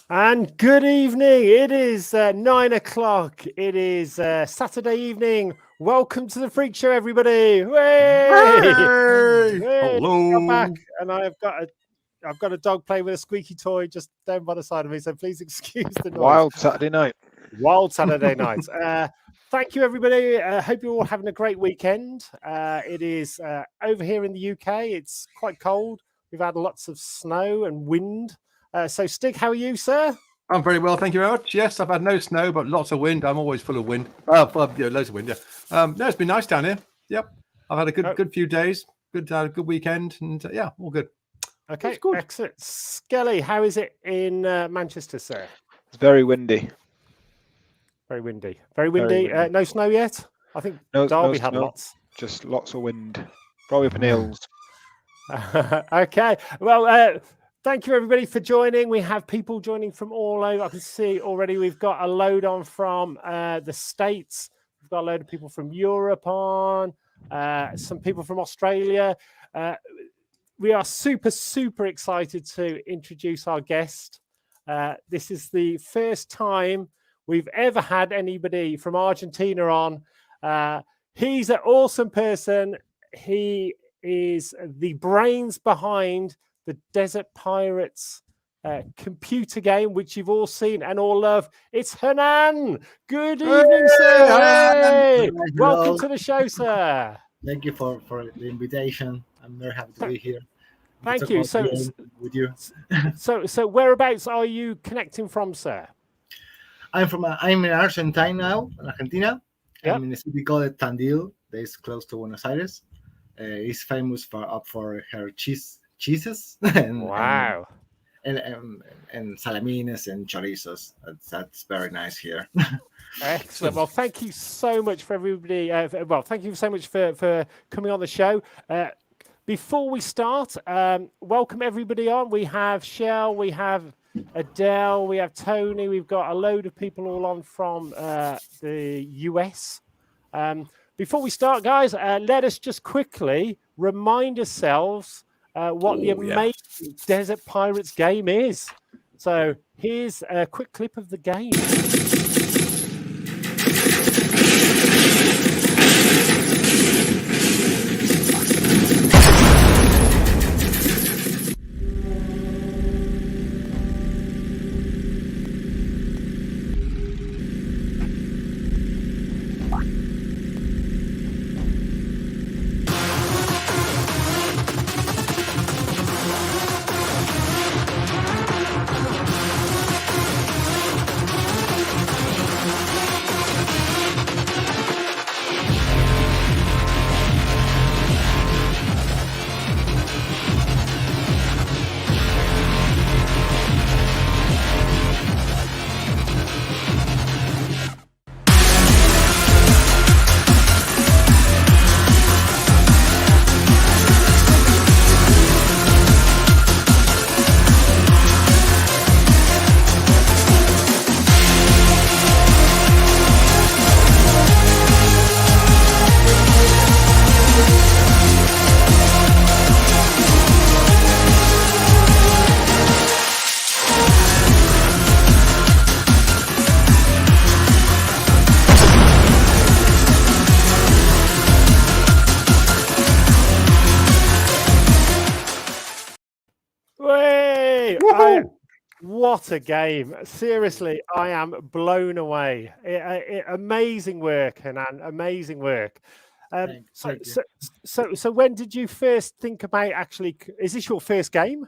And good evening. It is 9 o'clock. It is Saturday evening. Welcome to the Freak Show, everybody. Hey! Hello. I'm back, and I've got a dog playing with a squeaky toy just down by the side of me. So please excuse the noise. Wild Saturday night. Wild Saturday night. Thank you, everybody. Hope you're all having a great weekend. It is over here in the UK. It's quite cold. We've had lots of snow and wind. So, Stig, how are you, sir? I'm very well, thank you very much. Yes, I've had no snow, but lots of wind. I'm always full of wind. Loads of wind. Yeah. No, it's been nice down here. Yep. I've had a good few days. Good weekend, and yeah, all good. Okay, excellent. Skelly, how is it in Manchester, sir? It's very windy. Very windy. Very windy. No snow yet? I think Derby had lots. Just lots of wind. Probably up in the hills. Okay. Well, thank you, everybody, for joining. We have people joining from all over. I can see already we've got a load on from the States. We've got a load of people from Europe on, some people from Australia. We are super, super excited to introduce our guest. This is the first time we've ever had anybody from Argentina on. He's an awesome person. He is the brains behind the Desert Pirates computer game, which you've all seen and all love. It's Hernan. Good evening, sir. Hey. Welcome to the show, sir. Thank you for the invitation. I'm very happy to be here. Thank you. So, with you. so whereabouts are you connecting from, sir? I'm in Argentina now, in Argentina. Yep. I'm in a city called Tandil. That is close to Buenos Aires. It's famous for her cheeses. Wow. And salamines and chorizos. That's very nice here. Excellent. Well, thank you so much for everybody. Thank you so much for coming on the show. Before we start, welcome everybody on. We have Shell, we have Adele, we have Tony. We've got a load of people all on from the US. Before we start, guys, let us just quickly remind ourselves what the amazing Desert Pirates game is. So here's a quick clip of the game. What a game. Seriously, I am blown away. Amazing work, Hernan. Amazing work. So when did you first think about is this your first game?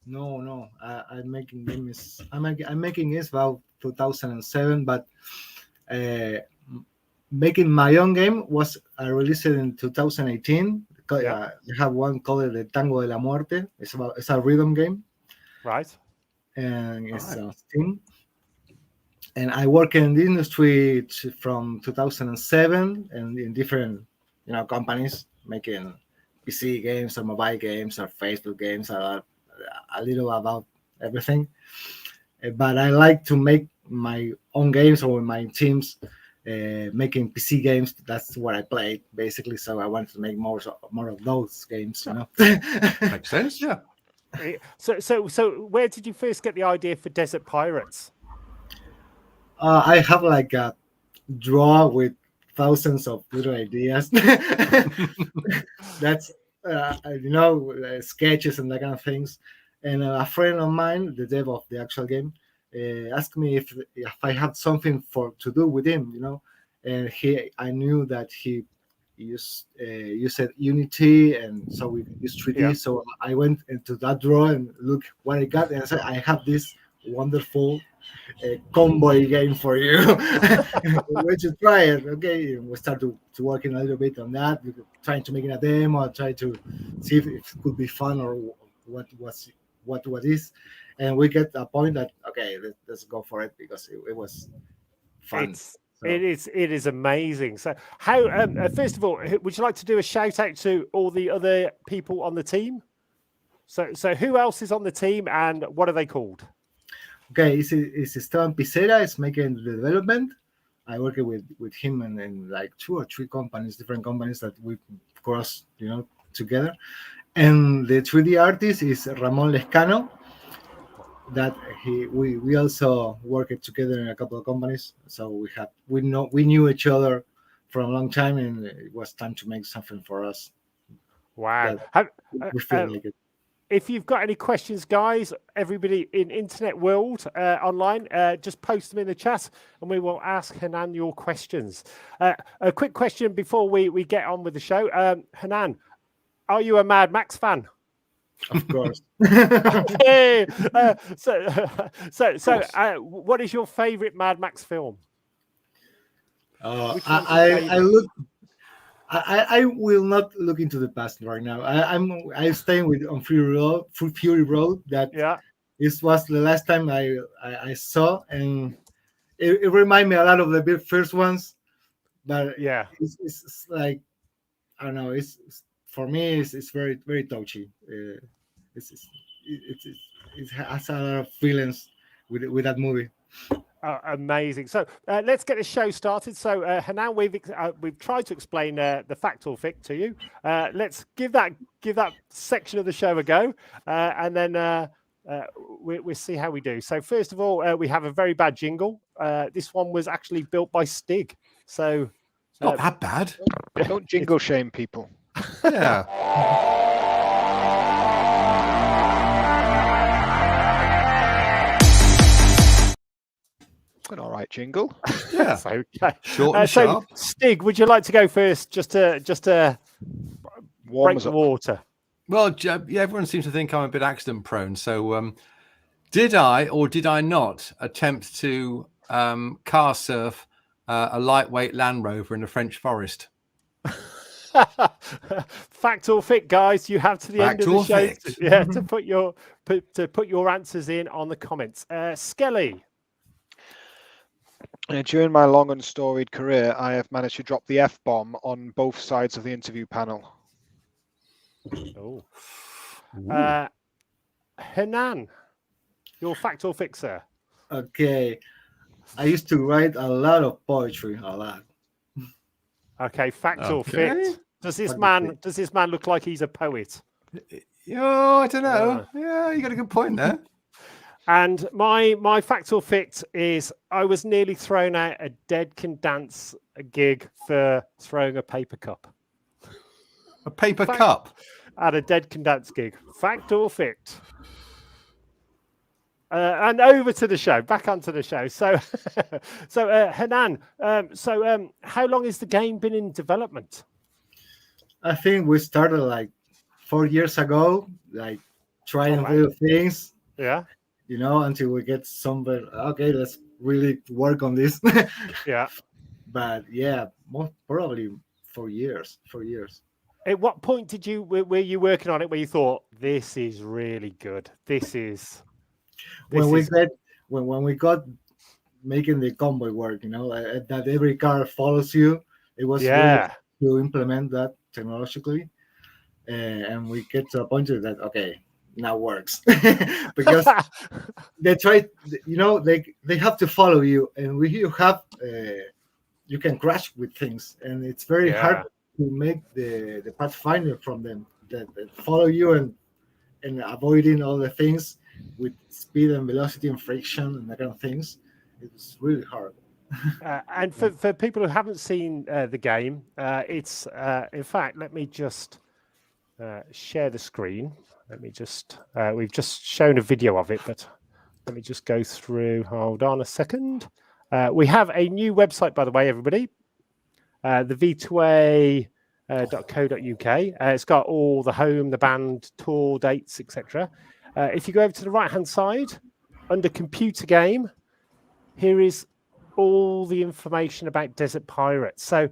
No. I'm making games. I'm making games about 2007, but making my own game was released in 2018. I have one called the Tango de la Muerte. It's a rhythm game. Right. And it's on Steam. And I work in the industry from 2007 and in different, companies making PC games or mobile games or Facebook games, a little about everything. But I like to make my own games or my teams making PC games. That's what I play basically. So I wanted to make more of those games. Makes sense, yeah. So where did you first get the idea for Desert Pirates? I have like a drawer with thousands of little ideas. That's sketches and that kind of things. And a friend of mine, the dev of the actual game, asked me if I had something to do with him, and I knew that he you said Unity, and so we use 3D. Yeah. So I went into that drawer and look what I got, and I said, I have this wonderful convoy game for you. We should try it. Okay, and we start to working a little bit on that, trying to make it a demo, try to see if it could be fun or what is. And we get a point that okay, let's go for it because it was fun. It is amazing. So, how first of all, would you like to do a shout out to all the other people on the team? So who else is on the team and what are they called? Okay, it's Esteban Picera is making the development. I work with him in like 2 or 3 companies, different companies that we cross, together. And the 3D artist is Ramon Lescano. That we also worked together in a couple of companies, so we knew each other for a long time, and it was time to make something for us. Wow! We feel like it. If you've got any questions, guys, everybody in internet world online, just post them in the chat, and we will ask Hanan your questions. A quick question before we get on with the show. Hanan, are you a Mad Max fan? Of course. Okay. So, what is your favorite Mad Max film? I will not look into the past right now. I'm staying on Fury Road. That was the last time I saw, and it reminded me a lot of the first ones. But yeah, it's like I don't know. It's for me, it's very, very touchy. It has a lot of feelings with that movie. Amazing. So let's get the show started. So Hanan, we've tried to explain the fact or fic to you. Let's give that section of the show a go, and then we'll see how we do. So first of all, we have a very bad jingle. This one was actually built by Stig. So it's not that bad. Don't jingle shame people. Yeah. An all right jingle. Yeah. Okay. Short and sharp. Stig, would you like to go first, just to break the water? Well, yeah, everyone seems to think I'm a bit accident prone. So, did I or did I not attempt to car surf a lightweight Land Rover in the French forest? Fact or fic, guys? You have to the end of the show fict. to put your answers in on the comments. Skelly. During my long and storied career, I have managed to drop the F-bomb on both sides of the interview panel. Oh. Hanan, your fact or fic, sir? Okay. I used to write a lot of poetry, a lot. Okay, fact or fic? Does this man look like he's a poet? Oh, I don't know. Yeah, you got a good point there. And my fact or fict is I was nearly thrown out a Dead Can Dance gig for throwing a paper cup. A paper cup? At a Dead Can Dance gig. Fact or fict? And over to the show, back onto the show. So, Hanan, how long has the game been in development? I think we started like 4 years ago, like trying little things. Yeah. Until we get somewhere. Okay, let's really work on this. Yeah. But yeah, probably 4 years. 4 years. At what point were you working on it where you thought this is really good? When we got making the convoy work, that every car follows you. It was really to implement that technologically, and we get to a point that okay, now works because they try. They have to follow you, and you you can crash with things, and it's very hard to make the pathfinder from them that follow you and avoiding all the things with speed and velocity and friction and that kind of things. It's really hard. And for people who haven't seen the game, it's in fact, let me just share the screen. We've just shown a video of it, but let me just go through. Hold on a second. We have a new website, by the way, everybody. The V2A .co.uk. It's got all the home, the band, tour dates, etc. If you go over to the right-hand side, under computer game, here is all the information about Desert Pirates. So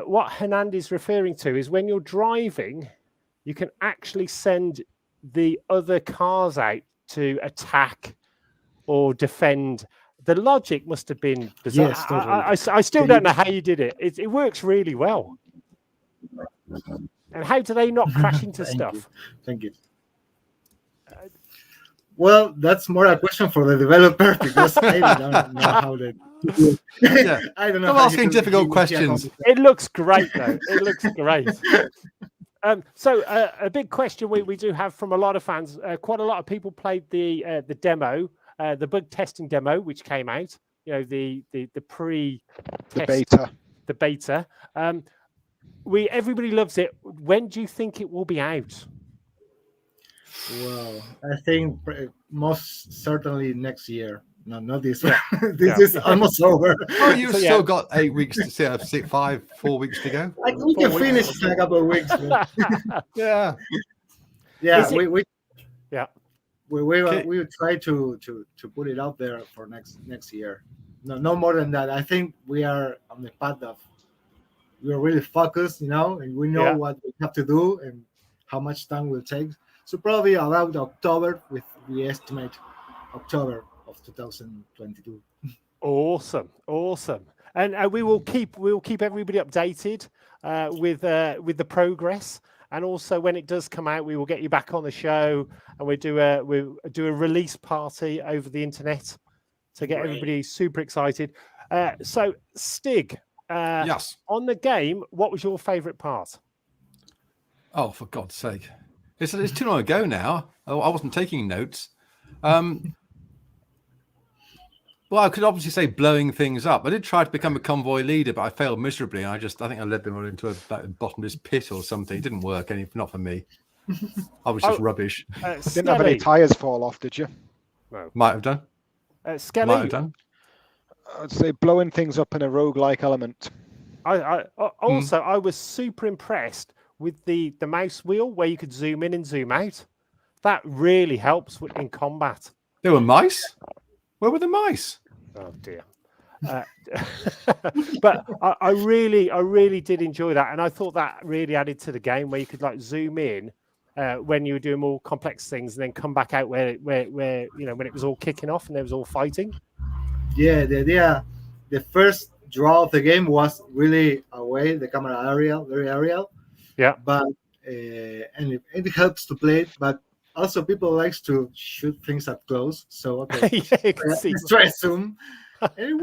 what Hernand is referring to is when you're driving, you can actually send the other cars out to attack or defend. The logic must have been bizarre. Yes, totally. I still don't know how you did it. It works really well. And how do they not crash into stuff? Thank you. Well, that's more a question for the developer because I don't know how they. Yeah. I don't know. I'm how asking you difficult do questions. It looks great, though. It looks great. So a big question we do have from a lot of fans. Quite a lot of people played the demo, the bug testing demo, which came out. You know, the beta. The beta. Everybody loves it. When do you think it will be out? Well, I think most certainly next year. No, not this one. This is almost over. Oh, you've still got 8 weeks to see, 4 weeks to go. We can finish in a couple of weeks. Yeah. Yeah, we will try to put it out there for next year. No more than that. I think we are on the path of we are really focused, and we know what we have to do and how much time will take. So probably around October, we estimate October of 2022. Awesome, and we will keep everybody updated with the progress. And also, when it does come out, we will get you back on the show, and we'll do a release party over the internet to get everybody super excited. So, Stig, yes, on the game, what was your favourite part? Oh, for God's sake! It's too long ago now. I wasn't taking notes. Well, I could obviously say blowing things up. I did try to become a convoy leader, but I failed miserably. I think I led them into a bottomless pit or something. It didn't work, not for me. I was just rubbish. Didn't have any tires fall off, did you? No. Might have done. Skelly, might have done. I'd say blowing things up in a roguelike element. I was super impressed with the mouse wheel where you could zoom in and zoom out. That really helps in combat. There were mice? Where were the mice? Oh dear. But I really did enjoy that, and I thought that really added to the game where you could like zoom in when you were doing more complex things, and then come back out where when it was all kicking off and there was all fighting. Yeah, the idea, the first draw of the game was really away, the camera aerial, very aerial. Yeah. But and it helps to play it, but also people likes to shoot things up close. So okay, let's try zoom. And it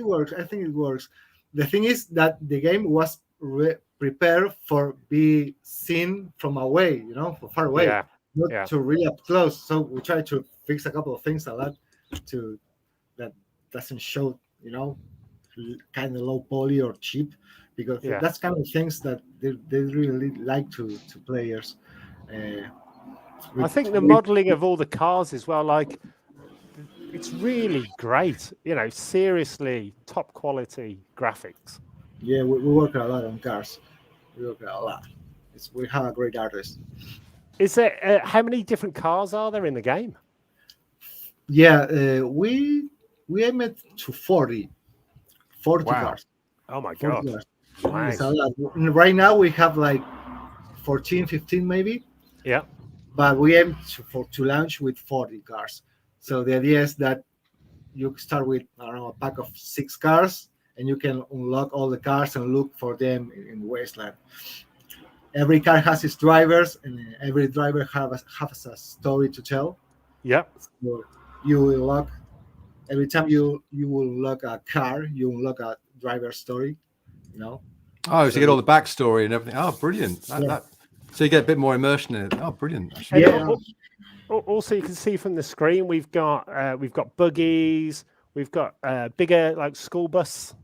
works. I think it works. The thing is that the game was prepared for be seen from away, from far away, not to really up close. So we try to fix a couple of things a lot that doesn't show, kind of low poly or cheap, because that's kind of things that they really like to players. I think the modeling of all the cars as well, like it's really great, seriously top quality graphics. Yeah, we work a lot on cars. We work a lot. We have a great artist. Is there how many different cars are there in the game? Yeah, we aim it to 40 cars. Oh my god. Nice. Right now we have like 14, 15 maybe. Yeah. But we aim to launch with 40 cars. So the idea is that you start with a pack of 6 cars, and you can unlock all the cars and look for them in the wasteland. Every car has its drivers, and every driver has a story to tell. Yeah. So you will unlock every time you will unlock a car, you unlock a driver story. Oh, so you get all the backstory and everything. Oh, brilliant! So you get a bit more immersion in it. Oh, brilliant! Also, you can see from the screen we've got buggies, we've got bigger like school bus,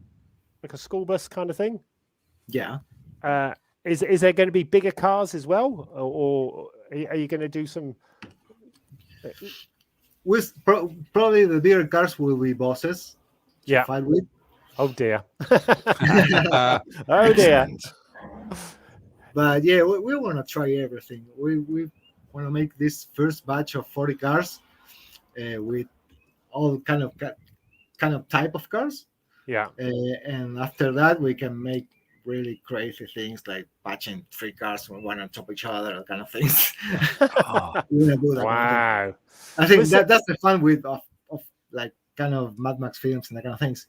like a school bus kind of thing. Yeah. Is there going to be bigger cars as well, or are you going to do some? With probably the bigger cars will be bosses. Yeah. To fight with. Oh dear. Oh dear. But yeah, we want to try everything. We want to make this first batch of 40 cars with all kind of type of cars. Yeah. And after that, we can make really crazy things like patching 3 cars one on top of each other, kind of things. Oh, We want to do that kind of thing. Wow. I think Was it- that's the fun with of like kind of Mad Max films and that kind of things.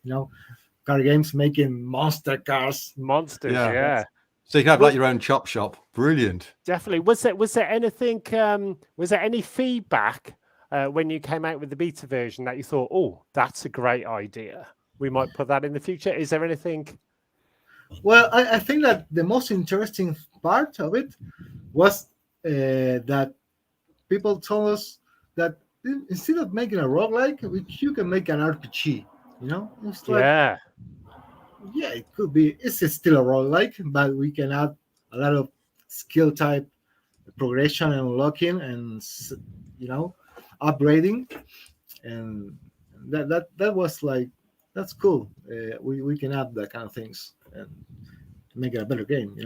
Car games making monster cars. Monsters, Yeah. yeah. so you can have like your own chop shop. Brilliant. Definitely. Was there anything? Was there any feedback when you came out with the beta version that you thought, "Oh, that's a great idea. We might put that in the future." Is there anything? Well, I think that the most interesting part of it was that people told us that instead of making a roguelike, you can make an RPG. It's like, Yeah, yeah, it could be. It's still a roguelike, but we can add a lot of skill type progression and unlocking and upgrading, and that was like, that's cool. We can add that kind of things and make it a better game.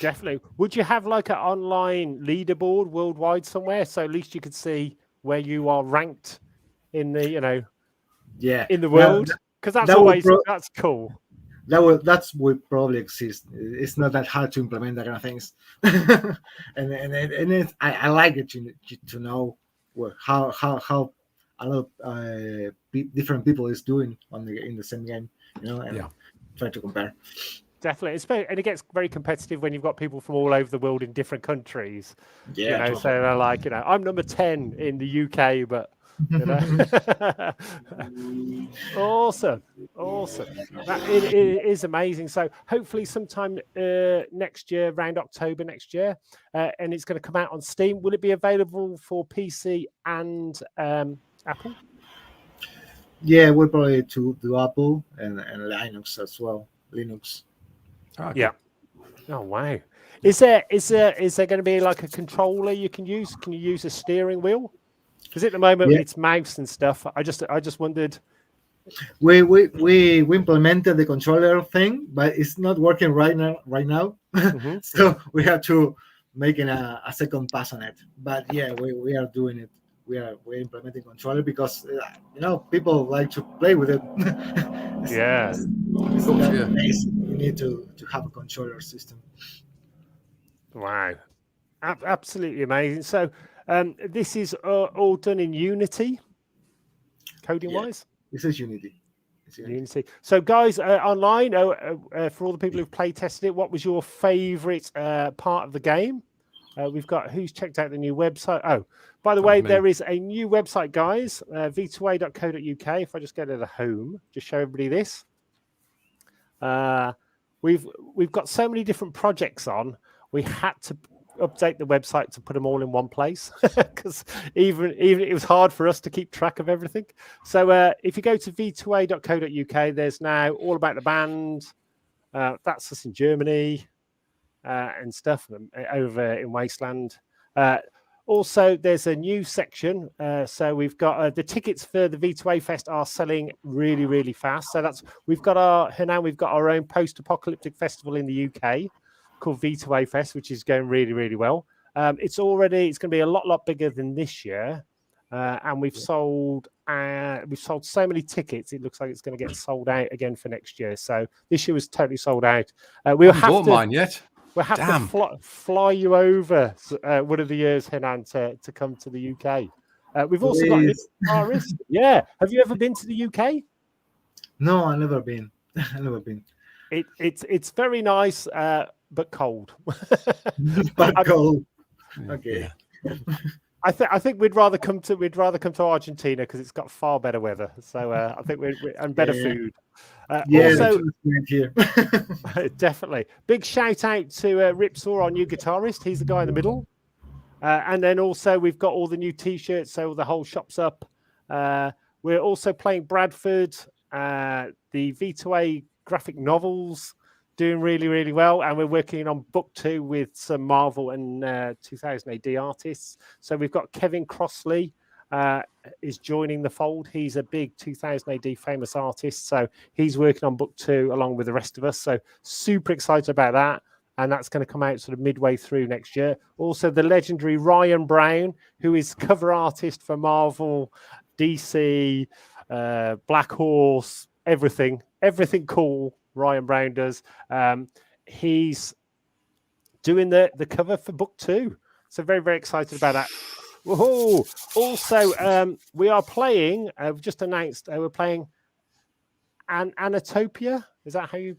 definitely. Would you have like an online leaderboard worldwide somewhere, so at least you could see where you are ranked in the Yeah, in the world? Because that's that would always that's cool. that's would probably exist. It's not that hard to implement that kind of things, and I like it to know how a lot of different people is doing in the same game, and Yeah. try to compare. Definitely, and it gets very competitive when you've got people from all over the world in different countries. Yeah, So they're like, I'm number 10 in the UK, but awesome. It is amazing. So hopefully sometime next year, around October next year, and it's going to come out on Steam. Will it be available for PC and Apple? Yeah, we'll probably do Apple and Linux as well. Linux. Okay. Yeah. Oh wow. Is there going to be like a controller you can use? Can you use a steering wheel? Because at the moment it's mouse and stuff. I just wondered. We implemented the controller thing, but it's not working right now. Mhm. So we have to making a second pass on it. But yeah, we are doing it. We're implementing controller because people like to play with it. Yeah. It's Cool, that yeah. basic. You need to have a controller system. Wow. Absolutely amazing. So this is all done in Unity, coding wise. This is Unity. Unity. So guys online, for all the people who've play tested it, what was your favorite part of the game? We've got who's checked out the new website. Oh, by the way, me. there is a new website, guys, v2a.co.uk. If I just go to the home, just show everybody this. We've got so many different projects on. We had to update the website to put them all in one place because even it was hard for us to keep track of everything. So if you go to v2a.co.uk, there's now all about the band. That's us in Germany and stuff over in Wasteland. Also, there's a new section. So we've got the tickets for the V2A Fest are selling really, really fast. So we've got our own post-apocalyptic festival in the UK called V2A Fest, which is going really, really well. It's going to be a lot bigger than this year. And we've sold so many tickets. It looks like it's going to get sold out again for next year. So this year was totally sold out. We'll I haven't bought mine yet. We'll have to fly you over one of the years, Henan, to come to the UK. We've also got a guitarist. Yeah. Have you ever been to the UK? No, I've never been. It's very nice, but cold. But cold. Okay. Yeah. I think we'd rather come to Argentina because it's got far better weather. So I think and better food. Also, here. definitely big shout out to Ripsaw, our new guitarist. He's the guy in the middle. And then also we've got all the new T-shirts, so the whole shop's up. We're also playing Bradford, the V2A graphic novels, doing really, really well. And we're working on book 2 with some Marvel and 2000 AD artists. So we've got Kevin Crossley is joining the fold. He's a big 2000 AD famous artist. So he's working on book 2 along with the rest of us. So super excited about that. and that's going to come out sort of midway through next year. Also, the legendary Ryan Brown, who is cover artist for Marvel, DC, Black Horse, everything cool. Ryan Brown does. He's doing the cover for book 2, so very, very excited about that. Whoa. Also, we are playing. We've just announced we're playing Anatopia. Is that how you?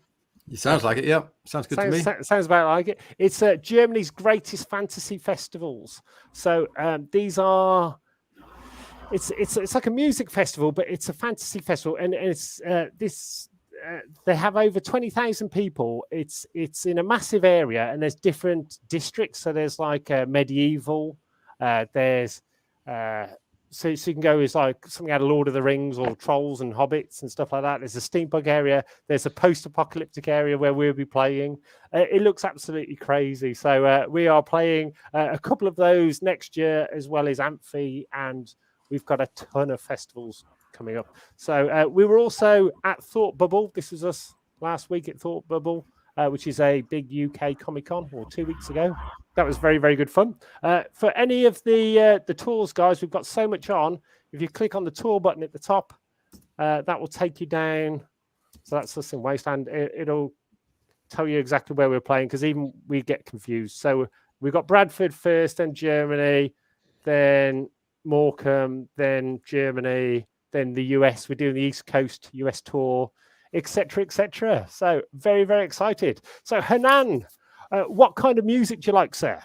It sounds like it. Yeah, sounds good to me. Sounds about like it. It's Germany's greatest fantasy festivals. So these are. It's like a music festival, but it's a fantasy festival, and it's this. They have over 20,000 people. It's in a massive area, and there's different districts. So there's like medieval. There's so you can go as like something out of Lord of the Rings or Trolls and Hobbits and stuff like that. There's a steampunk area. There's a post-apocalyptic area where we'll be playing. It looks absolutely crazy. So we are playing a couple of those next year, as well as Amphi, and we've got a ton of festivals coming up. So we were also at Thought Bubble. This was us last week at Thought Bubble, which is a big UK Comic-Con, or 2 weeks ago. That was very, very good fun. For any of the tours, guys, we've got so much on. If you click on the tour button at the top, that will take you down. So that's us in Wasteland. It'll tell you exactly where we're playing, because even we get confused. So we've got Bradford first, then Germany, then Morecambe, then Germany, then the US. We're doing the East Coast US tour, etc., etc. So very, very excited. So Hernan, what kind of music do you like, sir?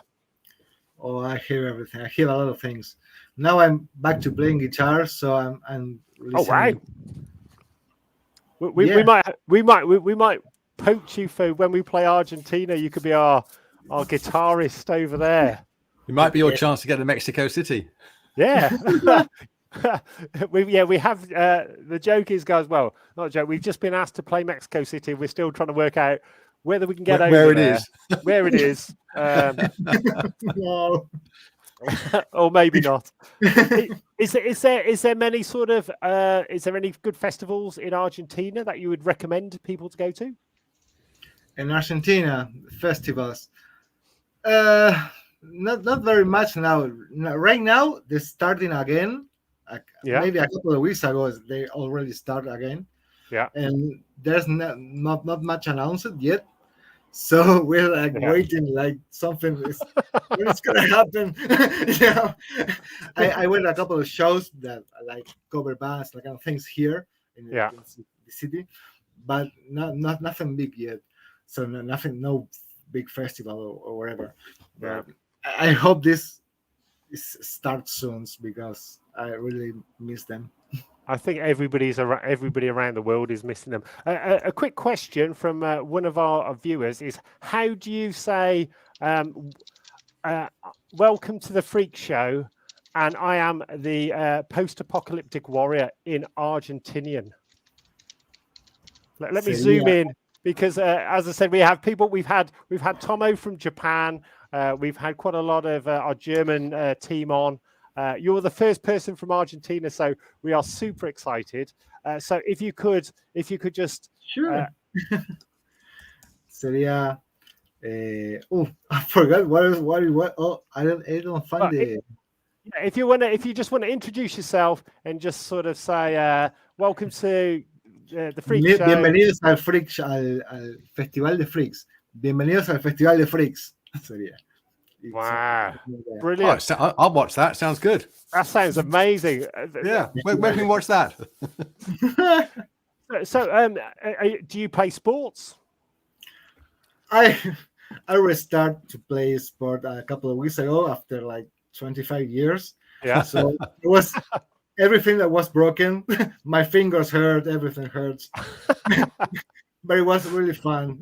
Oh, I hear everything. I hear a lot of things. Now I'm back to playing guitar, so I'm listening. Oh wow! We might poach you for when we play Argentina. You could be our guitarist over there. It might be your chance to get to Mexico City. Yeah. we have the joke is, guys, well, not a joke, we've just been asked to play Mexico City. We're still trying to work out whether we can get over there, where it is. No. Or maybe not. Is there many sort of is there any good festivals in Argentina that you would recommend people to go to? In Argentina, festivals. Not very much now. Right now, they're starting again. Maybe a couple of weeks ago, they already started again. Yeah. And there's not much announced yet. So we're like waiting, like something is when it's gonna happen. I went a couple of shows that like cover bands, like kind of things here in the city, but nothing big yet. So no big festival or whatever. But I hope this starts soon, because I really miss them. I think everybody around the world is missing them. A quick question from one of our viewers is: how do you say "Welcome to the Freak Show"? And I am the post-apocalyptic warrior in Argentinian. Let me zoom in, because as I said, we have people. We've had Tomo from Japan. We've had quite a lot of our German team on. You're the first person from Argentina, so we are super excited. So if you could just sure. Sería. I forgot what. Oh, I don't find it. If you just want to introduce yourself and just sort of say, welcome to the Freak Show. Bienvenidos al Freak al Festival de Freaks. Bienvenidos al Festival de Freaks. Sería. Wow, brilliant! Oh, I'll watch that. Sounds good. That sounds amazing. Yeah, where can we watch that? So, do you play sports? I restarted to play sport a couple of weeks ago after like 25 years. Yeah. So it was everything that was broken. My fingers hurt. Everything hurts. But it was really fun.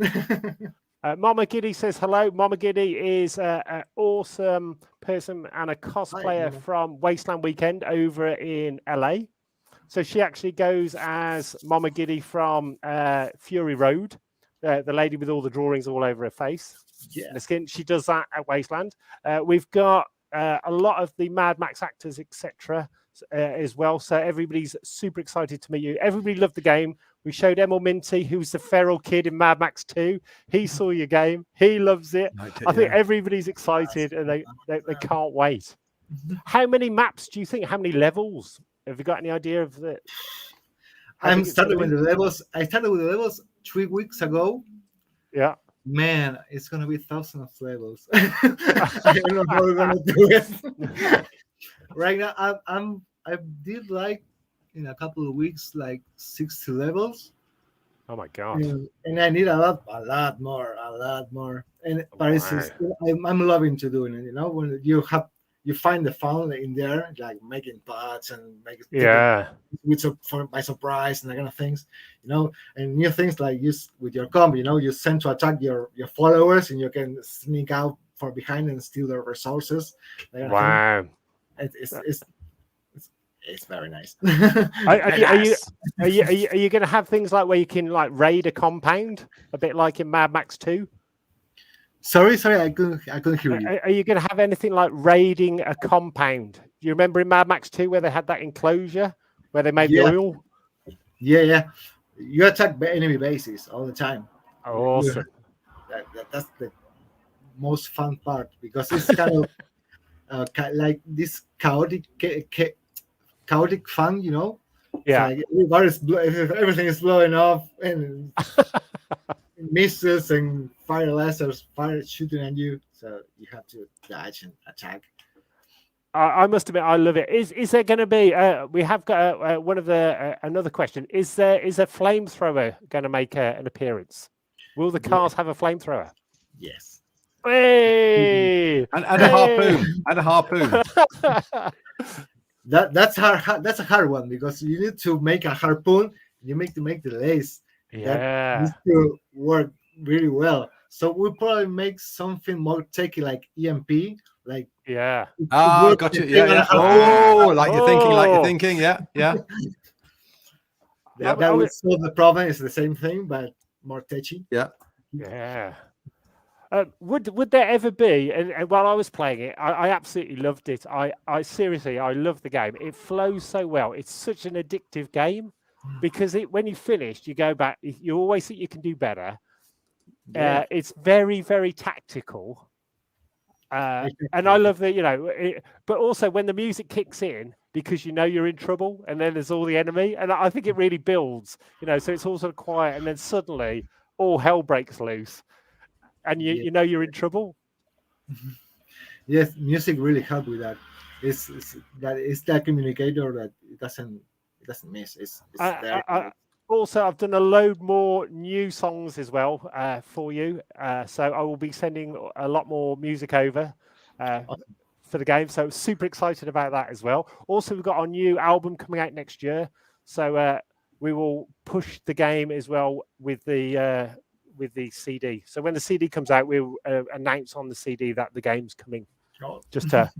Mama Giddy says hello. Mama Giddy is an awesome person and a cosplayer from Wasteland Weekend over in LA. So she actually goes as Mama Giddy from Fury Road, the lady with all the drawings all over her face. Yeah. The skin. She does that at Wasteland. We've got a lot of the Mad Max actors, etc. As well. So everybody's super excited to meet you. Everybody loved the game. We showed Emil Minty, who's the feral kid in Mad Max 2. He saw your game. He loves it. I think everybody's excited and they can't wait. How many maps do you think? How many levels? Have you got any idea of the? I'm starting with the levels. I started with the levels 3 weeks ago. Yeah. Man, it's gonna be thousands of levels. I don't know how we're gonna do it. Right now, I did like in a couple of weeks like 60 levels. Oh my god! And I need a lot more. And but it's just, I'm loving to doing it. You know, when you find the fun in there, like making pots and making by surprise and that kind of things, you know, and new things like use with your combo, you know, you send to attack your followers and you can sneak out from behind and steal their resources. Wow, it's very nice. Are you going to have things like where you can like raid a compound, a bit like in Mad Max 2? Sorry, I couldn't hear you. Are you going to have anything like raiding a compound? Do you remember in Mad Max 2 where they had that enclosure where they made the oil? Yeah. You attack enemy bases all the time. Awesome. That's the most fun part because it's kind of like this chaotic fun, you know. Yeah. Like everything is blowing off and missiles and fire lasers shooting at you, so you have to dodge and attack. I must admit, I love it. Is there going to be? We have got one of the another question. Is a flamethrower going to make an appearance? Will the cars have a flamethrower? Yes. Hey! And a harpoon. And a harpoon. That's a hard one because you need to make a harpoon. You make the lace. Yeah. That needs to work really well. So we'll probably make something more techy like EMP, like got you. Yeah. Oh, like you're thinking. Yeah. That would solve the problem. It's the same thing, but more touchy. Yeah. Would there ever be? And while I was playing it, I absolutely loved it. I seriously, I love the game. It flows so well. It's such an addictive game because when you finished, you go back. You always think you can do better. It's very, very tactical. And I love that, but also when the music kicks in, because you know you're in trouble, and then there's all the enemy, and I think it really builds, so it's all sort of quiet, and then suddenly all hell breaks loose, and you know you're in trouble. Yes, music really helps with that. It's that communicator that it doesn't miss. It's there. Also, I've done a load more new songs as well for you. So I will be sending a lot more music over for the game. So super excited about that as well. Also, we've got our new album coming out next year. So we will push the game as well with the CD. So when the CD comes out, we'll announce on the CD that the game's coming. Just to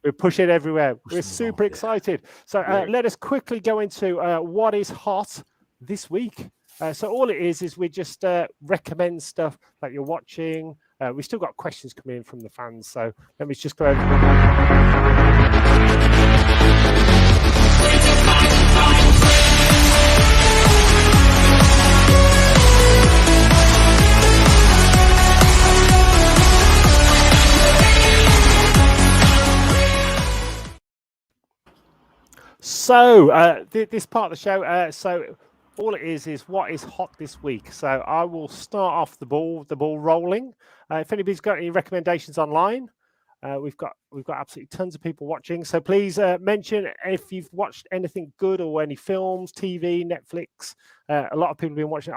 we'll push it everywhere. We're super excited. So let us quickly go into what is hot this week. So all it is we just recommend stuff that you're watching. We still got questions coming in from the fans, so let me just go over. So this part of the show, so all it is what is hot this week. So I will start off the ball rolling. If anybody's got any recommendations online, we've got absolutely tons of people watching. So please mention if you've watched anything good or any films, TV, Netflix. A lot of people have been watching.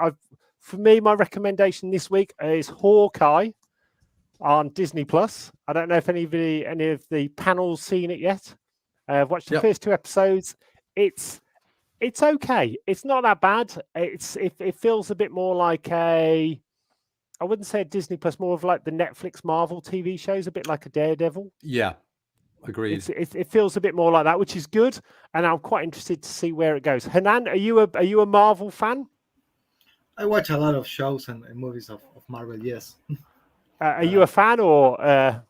For me, my recommendation this week is Hawkeye on Disney Plus. I don't know if any of the panel's seen it yet. I've watched the first 2 episodes. It's okay. It's not that bad. It feels a bit more like I wouldn't say a Disney Plus, more of like the Netflix Marvel TV shows, a bit like a Daredevil. Yeah, agreed. It feels a bit more like that, which is good, and I'm quite interested to see where it goes. Hernan, are you a Marvel fan? I watch a lot of shows and movies of Marvel. Yes. Are you a fan or?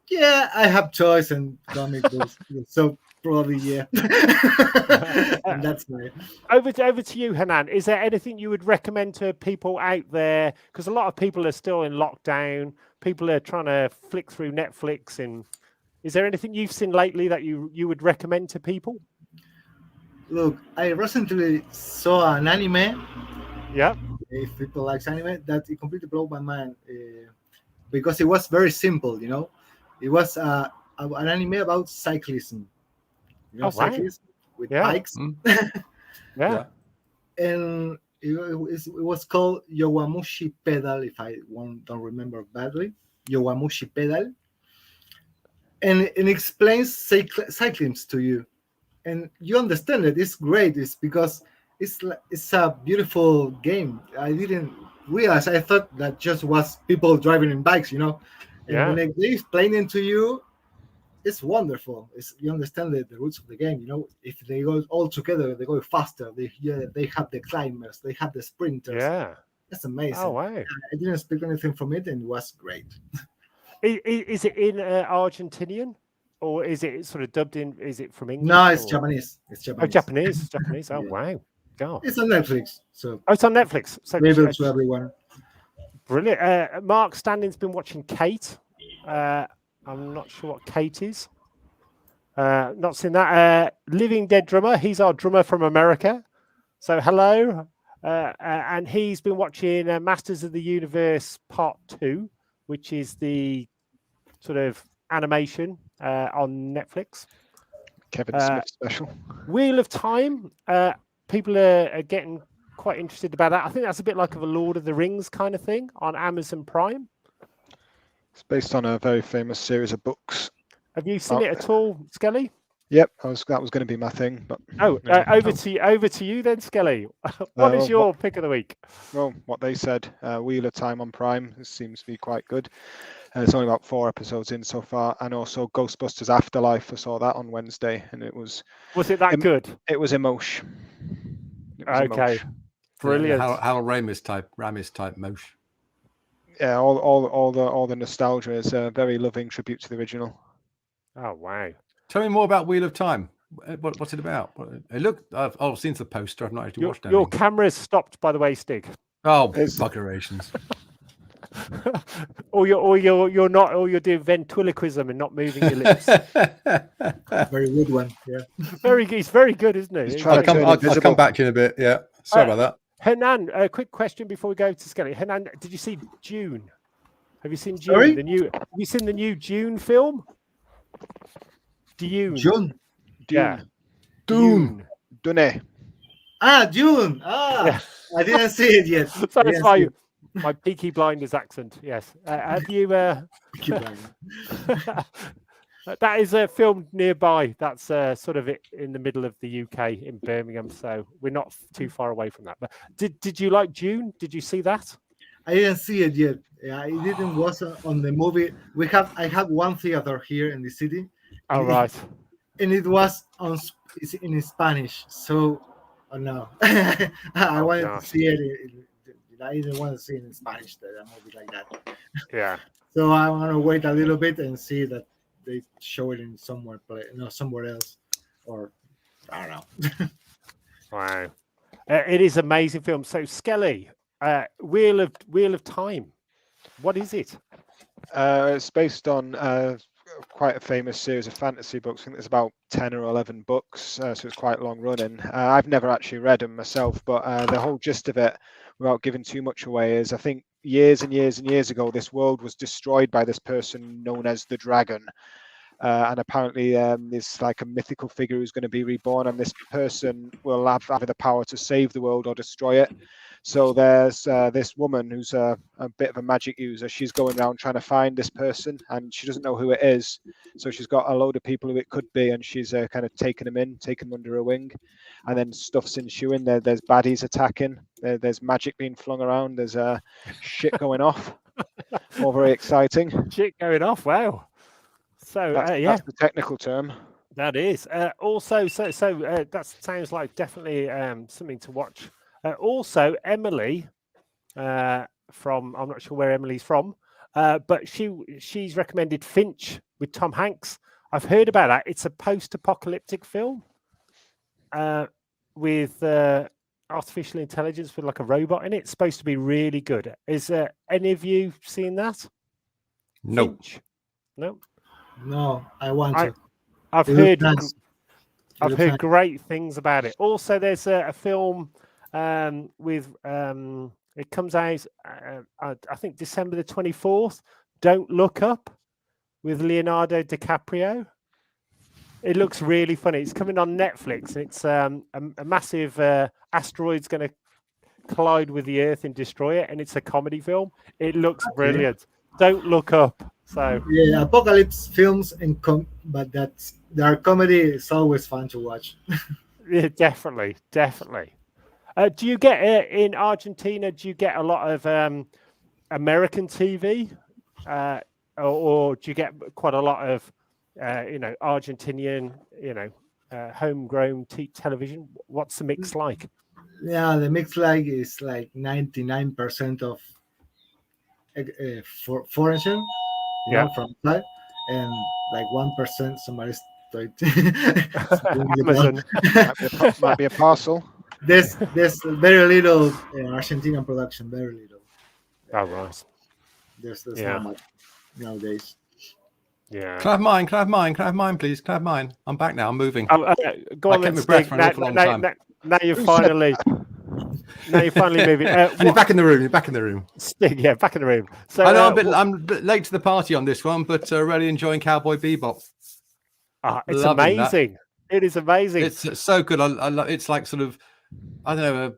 Yeah, I have toys and comic books. So Probably, yeah. And that's my. Over to you, Hanan. Is there anything you would recommend to people out there? Because a lot of people are still in lockdown. People are trying to flick through Netflix. And is there anything you've seen lately that you would recommend to people? Look, I recently saw an anime. Yeah. If people like anime, that it completely blew my mind because it was very simple. It was an anime about cyclism. Oh, wow. Cyclism with bikes. Yeah. And it was called Yowamushi Pedal, if I don't remember badly. Yowamushi Pedal. And it explains cycling to you. And you understand it. It's great. It's because it's a beautiful game. I didn't realize. I thought that just was people driving in bikes, And when they explain it to you, it's wonderful. You understand the roots of the game. If they go all together, they go faster. They have the climbers, they have the sprinters. Yeah, that's amazing. Oh wow! I didn't expect anything from it, and it was great. Is it in Argentinian, or is it sort of dubbed in? Is it from English? No, it's Japanese. It's Japanese. Oh, Japanese. Oh Yeah. Wow! God. It's on Netflix. So it's on Netflix. So available to everyone. Brilliant. Mark Standing's been watching Kate. I'm not sure what Kate is. Not seen that. Living Dead drummer. He's our drummer from America. So hello. And he's been watching Masters of the Universe Part 2, which is the sort of animation on Netflix. Kevin Smith special. Wheel of Time. People are getting quite interested about that. I think that's a bit like of a Lord of the Rings kind of thing on Amazon Prime. It's based on a very famous series of books. Have you seen it at all, Skelly? Yep, that was going to be my thing. But over to you then, Skelly. What is your pick of the week? Well, what they said, Wheel of Time on Prime. This seems to be quite good. It's only about 4 episodes in so far, and also Ghostbusters Afterlife. I saw that on Wednesday, and it was. Was it that good? It was emotion. Okay, brilliant. Harold Ramis type motion. Yeah, all the nostalgia is a very loving tribute to the original. Oh wow! Tell me more about Wheel of Time. What's it about? It looked. I've seen the poster. I've not actually watched it. Your camera's stopped, by the way, Stig. Oh, buggerations! or you're not, or you're doing ventriloquism and not moving your lips. Very good one. Yeah. He's very good, isn't he? I'll come back to you in a bit. Yeah. Sorry about that. Hanan, a quick question before we go to Skelly. Hanan, did you see Dune? Have you seen Dune? Sorry? Have you seen the new Dune film? Dune. June. Yeah. Dune. Dune. Dune. Yeah. I didn't see it yet. So that's my Peaky Blinders accent. Yes. Have you? That is filmed nearby. That's sort of in the middle of the UK in Birmingham, so we're not too far away from that. But did you like Dune? Did you see that? I didn't see it yet. I didn't watch on the movie. I have one theater here in the city. Oh right. And it was in Spanish. So no, I wanted to see it. I didn't want to see it in Spanish. A movie like that. Yeah. So I want to wait a little bit and see that they show it in somewhere else, or I don't know. Wow, it is an amazing film. So Skelly, Wheel of Time, what is it? It's based on quite a famous series of fantasy books. I think there's about 10 or 11 books, so it's quite long running. I've never actually read them myself, but the whole gist of it, without giving too much away, is I think years and years and years ago, this world was destroyed by this person known as the Dragon. And apparently there's like a mythical figure who's going to be reborn, and this person will have either the power to save the world or destroy it. So there's this woman who's a bit of a magic user. She's going around trying to find this person, and she doesn't know who it is. So she's got a load of people who it could be, and she's kind of taking them under her wing. And then stuff's ensuing. There's baddies attacking. There's magic being flung around. There's shit going off. All very exciting. Shit going off. Wow. So that's the technical term. That is also so that sounds like definitely something to watch. Also, Emily from, I'm not sure where Emily's from, but she's recommended Finch with Tom Hanks. I've heard about that. It's a post-apocalyptic film with artificial intelligence with like a robot in it. It's supposed to be really good. Is any of you seen that? No. Finch? No. No, I want to. I've It looks heard. nice. I've heard great things about it. Also, there's a film with it comes out I think December the 24th. Don't Look Up with Leonardo DiCaprio. It looks really funny. It's coming on Netflix. It's a massive asteroid's going to collide with the Earth and destroy it, and it's a comedy film. It looks brilliant. Don't Look Up. So yeah, apocalypse films but their comedy is always fun to watch. yeah, definitely. Do you get in Argentina? Do you get a lot of American TV, or do you get quite a lot of Argentinian, homegrown television? What's the mix like? Yeah, the mix is like 99% of foreign, from that, and like 1% somebody's Amazon. Might be a parcel. There's very little Argentinian production, very little. Oh right. There's not much nowadays. Yeah. Can I have mine, please? Can I have mine? I'm back now. I'm moving. Go on, I kept then, my breath Stig. for an awful long time. Now you're finally moving. And you're back in the room. You're back in the room. Stig, yeah, back in the room. So I know I'm a bit late to the party on this one, but really enjoying Cowboy Bebop. it's Loving that. amazing. It is amazing. It's so good. I love. It's like sort of, I don't know, a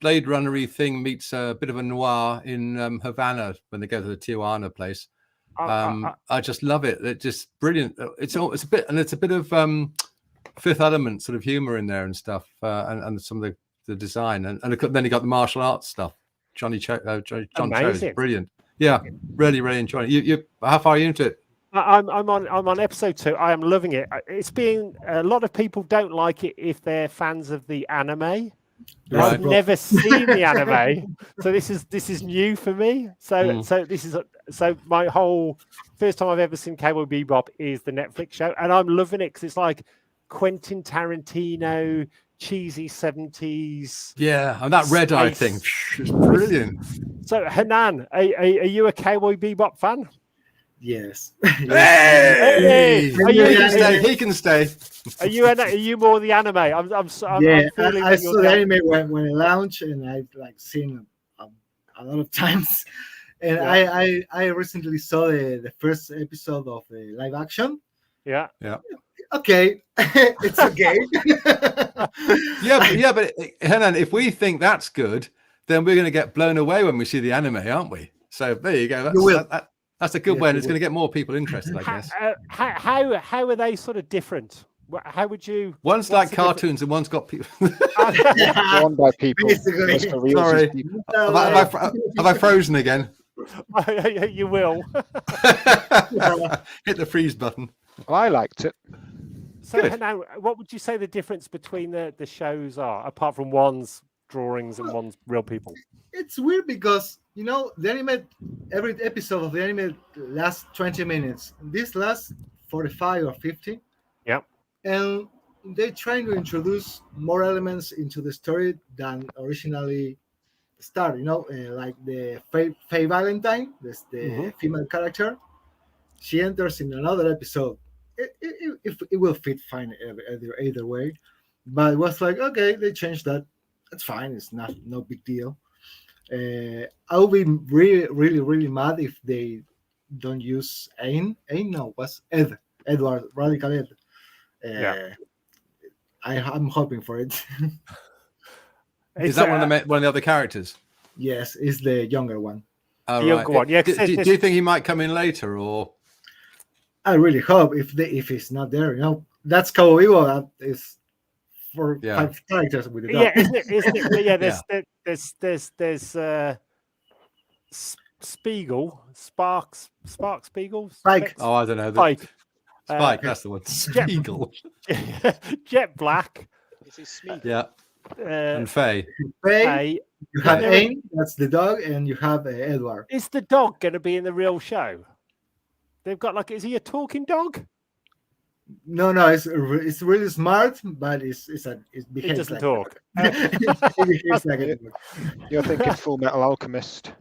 Blade Runner-y thing meets a bit of a noir in Havana when they go to the Tijuana place. I just love it. It's just brilliant. It's a bit of Fifth Element sort of humor in there and stuff, and some of the design, and then you got the martial arts stuff. John Cho is brilliant. Yeah, really enjoying it. You how far are you into it? I'm on episode 2. I am loving it. It's being a lot of people don't like it if they're fans of the anime. Right. I've never seen the anime, so this is new for me. So my whole first time I've ever seen Cowboy Bebop is the Netflix show, and I'm loving it because it's like Quentin Tarantino, cheesy 70s. Yeah, and that red eye thing, it's brilliant. So Hanan, are you a Cowboy Bebop fan? Yes. Hey! He can stay. Are you more the anime? I'm feeling I saw the anime when it launched, and I've seen a lot of times. And I recently saw the first episode of the live action. Yeah. Okay, it's okay. but Hanan, if we think that's good, then we're going to get blown away when we see the anime, aren't we? So there you go. That's a good way, and it's going to get more people interested, I guess. How are they sort of different? How would you? One's like cartoons, and one's got people. Drawn by people. Basically. Sorry, have I frozen again? You will. Hit the freeze button. Well, I liked it. So now, what would you say the difference between the shows are, apart from one's drawings and one's real people? It's weird because the anime, every episode of the anime lasts 20 minutes. This lasts 45 or 50. Yeah. And they're trying to introduce more elements into the story than originally started. Like the Faye Valentine, the female character. She enters in another episode. It will fit fine either way. But it was like, okay, they changed that. That's fine. It's no big deal. I'll be really mad if they don't use Edward Radical Ed. I'm hoping for it. Is that one of the other characters? Yes, it's the younger one. Oh, the younger one. Yeah. Do you think he might come in later, or? I really hope if he's not there, that's Cowboy Bebop. Is for 5 characters with the dog. Yeah, there's Spiegel, Sparks Spiegel, Spike. Oh, I don't know. Spike, that's the one. Spiegel. Jet Black. Yeah. And Faye. You have Aim, that's the dog, and you have Edward. Is the dog going to be in the real show? They've got is he a talking dog? No, it's really smart, but it It behaves doesn't like talk. it behaves like a dog. You're thinking Full Metal Alchemist.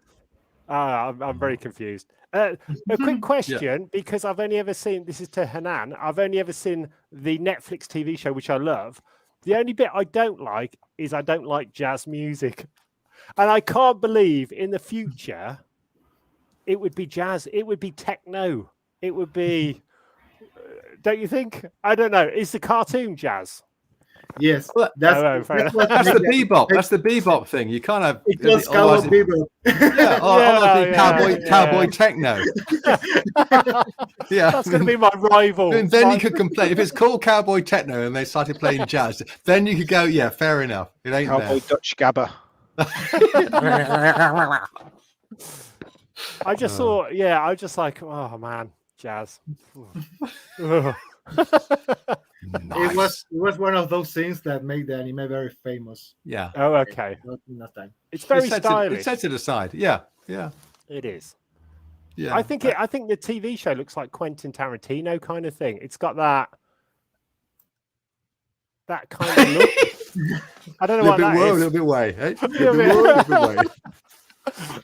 I'm very confused. A quick question, because I've only ever seen, this is to Hanan, I've only ever seen the Netflix TV show, which I love. The only bit I don't like is I don't like jazz music. And I can't believe in the future it would be jazz, it would be techno, it would be, don't you think? I don't know. Is the cartoon jazz? Yes, Well, that's what That's the make bebop. That's the bebop thing. You can't have. it was otherwise cowboy it- bebop. Yeah, otherwise it'd be cowboy yeah. techno. Yeah, That's going to be my rival. And then you could complain if it's called cowboy techno and they started playing jazz. Then you could go, yeah, fair enough. It ain't Cowboy Dutch Gabba. I just thought, yeah, I was just like, oh man, jazz. there. It was one of those things that make the anime very famous. Yeah. Oh, okay. Not enough time. It's very It stylish. sets it aside. Yeah. It is. Yeah. I think the TV show looks like Quentin Tarantino kind of thing. It's got that kind of look. I don't know what that A is. little bit way. Eh? Yeah, Little bit way.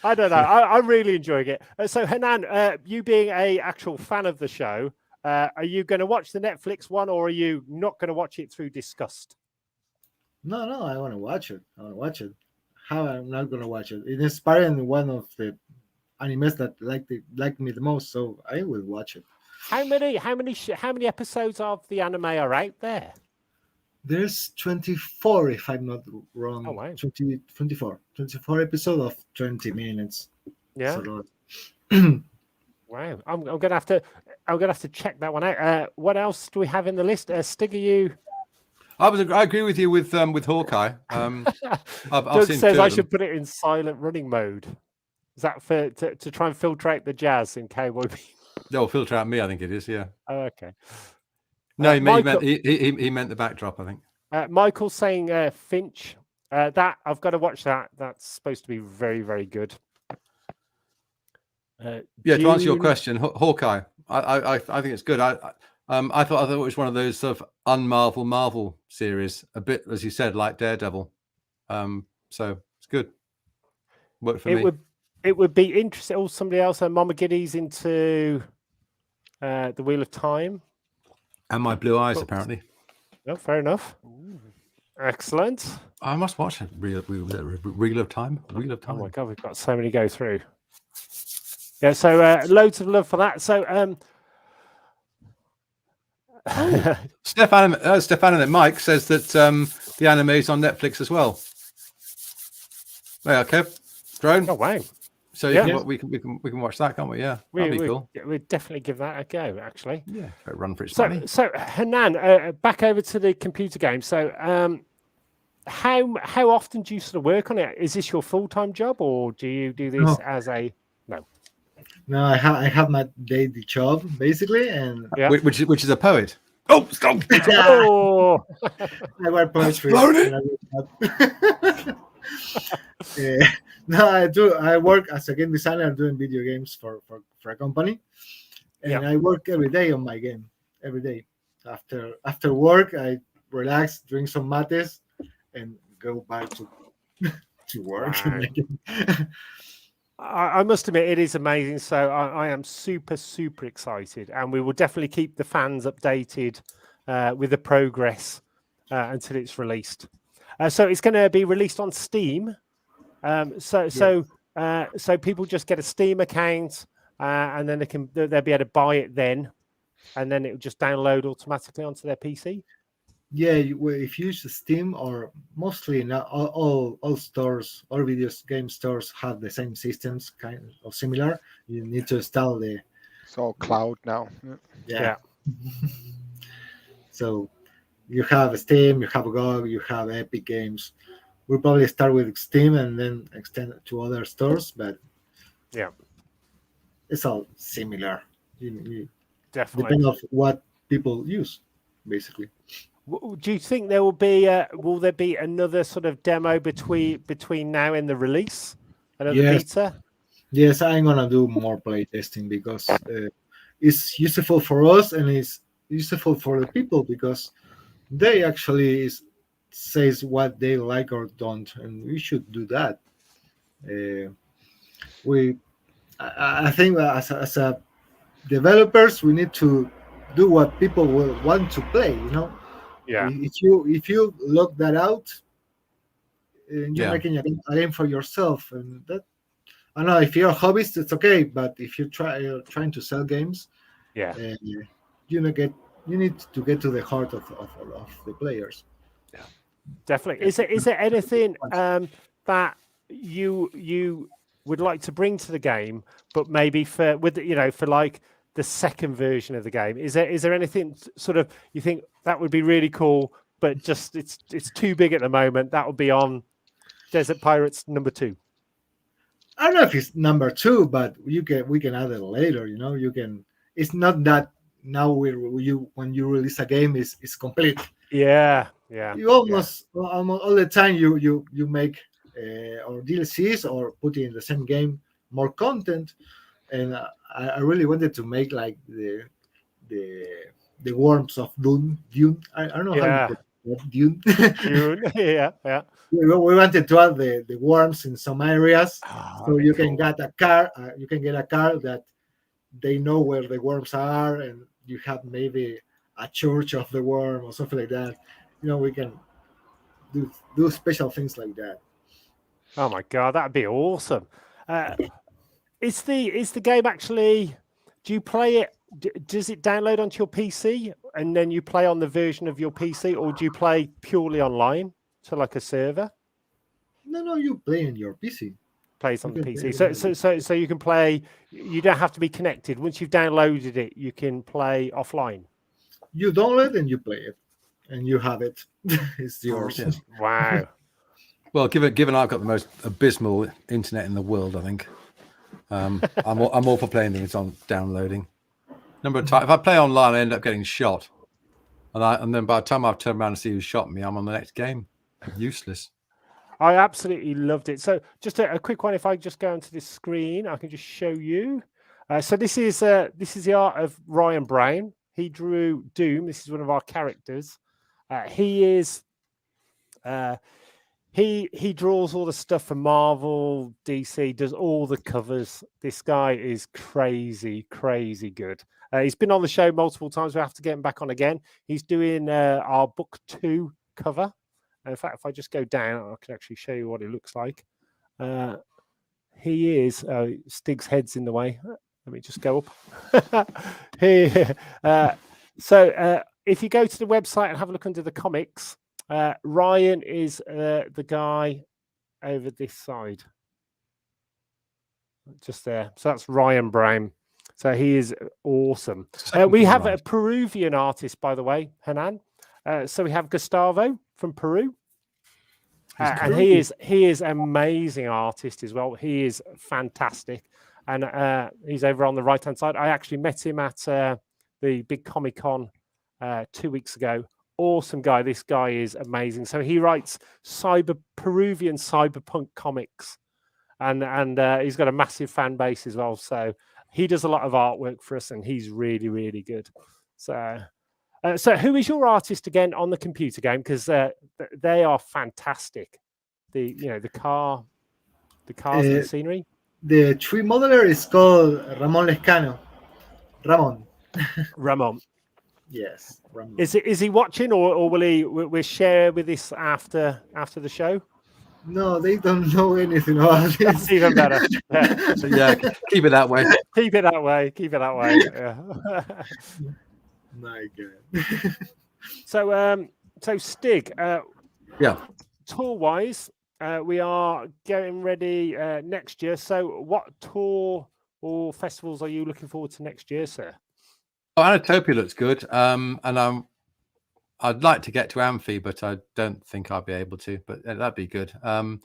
I don't know. I'm really enjoying it. So Hanan, you being a actual fan of the show, are you going to watch the Netflix one, or are you not going to watch it through disgust? No, I want to watch it. How I'm not gonna watch it? It inspired one of the animes that like me the most, so I will watch it. How many episodes of the anime are out there? There's 24, if I'm not wrong. Oh, wow. 24 episodes of 20 minutes. Yeah. So, Wow. I'm gonna have to check that one out. What else do we have in the list? Stig, are you? I agree with you with Hawkeye. I've Doug seen says two I of them. should put it in silent running mode. Is that to try and filter out the jazz in Cowboy Bebop? They'll filter out me. I think it is. Yeah. Oh, okay. No, Michael, he meant the backdrop. I think. Michael's saying Finch. That I've got to watch that. That's supposed to be very, very good. Yeah, to answer your June- question, Hawkeye. I think it's good. I thought it was one of those sort of un-Marvel Marvel series, a bit as you said, like Daredevil. So it's good. Worked for me. It would be interesting. Oh, somebody else. Mama Giddy's into the Wheel of Time. And my blue eyes, Books. apparently. Oh, fair enough. Excellent. I must watch it. Wheel of Time. Wheel of Oh Time. my god, we've got so many to go through. Yeah, so loads of love for that. So Stefan and Mike says that the anime is on Netflix as well. Yeah, Kev, drone. oh wow. So Yeah. we can watch that, can't we? Yeah, that'd be cool. We'd definitely give that a go, actually. Yeah, run for its money. So Hanan, back over to the computer game. So how often do you sort of work on it? Is this your full-time job, or do you do this No. as a no, I have my daily job basically, and Yeah. Which is a poet. Oh, stop! Oh, I work poetry. flown it. No, I work as a game designer doing video games for a company, and Yeah. I work every day on my game. Every day after work, I relax, drink some mates, and go back to work. Wow. I must admit, it is amazing. So I am super, super excited, and we will definitely keep the fans updated with the progress until it's released. So it's going to be released on Steam. So people just get a Steam account, and then they'll be able to buy it then, and then it will just download automatically onto their PC. Yeah, if you use Steam, or mostly not all stores, all video game stores have the same systems, kind of similar. You need to install the. It's all cloud now. Yeah. So you have Steam, you have GOG, you have Epic Games. We'll probably start with Steam and then extend it to other stores, but Yeah, it's all similar. You definitely. depending on what people use, basically. Do you think there will be another sort of demo between now and the release? Another Yes. beta? Yes, I'm gonna do more play testing because it's useful for us and it's useful for the people because they actually says what they like or don't, and we should do that. We I think that as a developers, we need to do what people will want to play. Yeah. If you look that out, and you're Yeah. making a game for yourself, and that I don't know, if you're a hobbyist, it's okay. But if you're trying to sell games, Yeah. you know, you need to get to the heart of the players. Definitely. Is there anything that you would like to bring to the game, but maybe for like the second version of the game? Is there anything sort of you think that would be really cool, but just it's too big at the moment? That would be on Desert Pirates #2. I don't know if it's #2, but we can add it later. You can. It's not that now when you release a game is complete. Yeah. You almost all the time you make or DLCs or put in the same game more content, and I really wanted to make like the worms of Dune. I don't know how you put it, Dune. Dune. Yeah. We wanted to add the worms in some areas, so you can get a car. You can get a car that they know where the worms are, and you have maybe a church of the worm or something like that. We can do special things like that. Oh my god, that'd be awesome. Is the game actually? Do you play it? Does it download onto your PC and then you play on the version of your PC, or do you play purely online to like a server? No, you play in your PC. Plays on the PC, so you can play. You don't have to be connected. Once you've downloaded it, you can play offline. You download and you play it, and you have it. It's yours. Yes. Wow. Well, given I've got the most abysmal internet in the world, I think I'm all for playing things on downloading. Number of times, if I play online, I end up getting shot, and then by the time I've turned around and see who shot me, I'm on the next game. Useless. I absolutely loved it. So just a quick one. If I just go onto this screen, I can just show you. So this is the art of Ryan Brown. He drew Doom. This is one of our characters. He draws all the stuff for Marvel, DC, does all the covers. This guy is crazy good. He's been on the show multiple times. We have to get him back on again. He's doing our book 2 cover. In fact, if I just go down, I can actually show you what it looks like. He is Stig's head's in the way. Let me just go up. So if you go to the website and have a look under the comics, Ryan is the guy over this side, just there. So that's Ryan Brown. So he is awesome. We have a Peruvian artist, by the way, Hernan. So we have Gustavo from Peru. And he is an amazing artist as well. He is fantastic. And he's over on the right-hand side. I actually met him at the big Comic-Con 2 weeks ago. Awesome guy. This guy is amazing. So he writes Peruvian cyberpunk comics. And he's got a massive fan base as well. So he does a lot of artwork for us, and he's really, really good. So who is your artist again on the computer game? Because they are fantastic. The cars and the scenery. The tree modeler is called Ramon Lescano. Ramon. Yes, Ramon. Is he watching, or will share with this after the show? No, they don't know anything about this. That's even better. Yeah. So yeah, keep it that way. Keep it that way. Yeah. My God. So Stig, Yeah. tour wise, we are getting ready next year. So what tour or festivals are you looking forward to next year, sir? Oh, Anatopia looks good. And I'd like to get to Amphi, but I don't think I'll be able to. But that'd be good. And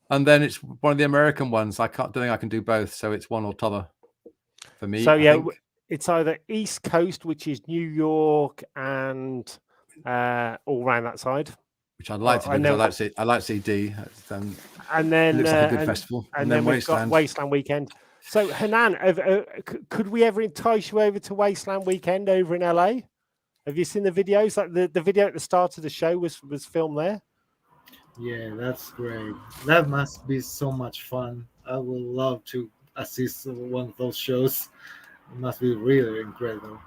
then it's one of the American ones. don't think I can do both, so it's one or t'other for me. So yeah, it's either East Coast, which is New York, and all around that side. Which I'd like to do. I like to see D. And then it looks like a good festival. And then we've got Wasteland Weekend. So Hernan, could we ever entice you over to Wasteland Weekend over in LA? Have you seen the videos? Like the video at the start of the show was filmed there. Yeah, that's great. That must be so much fun. I would love to assist one of those shows. It must be really incredible.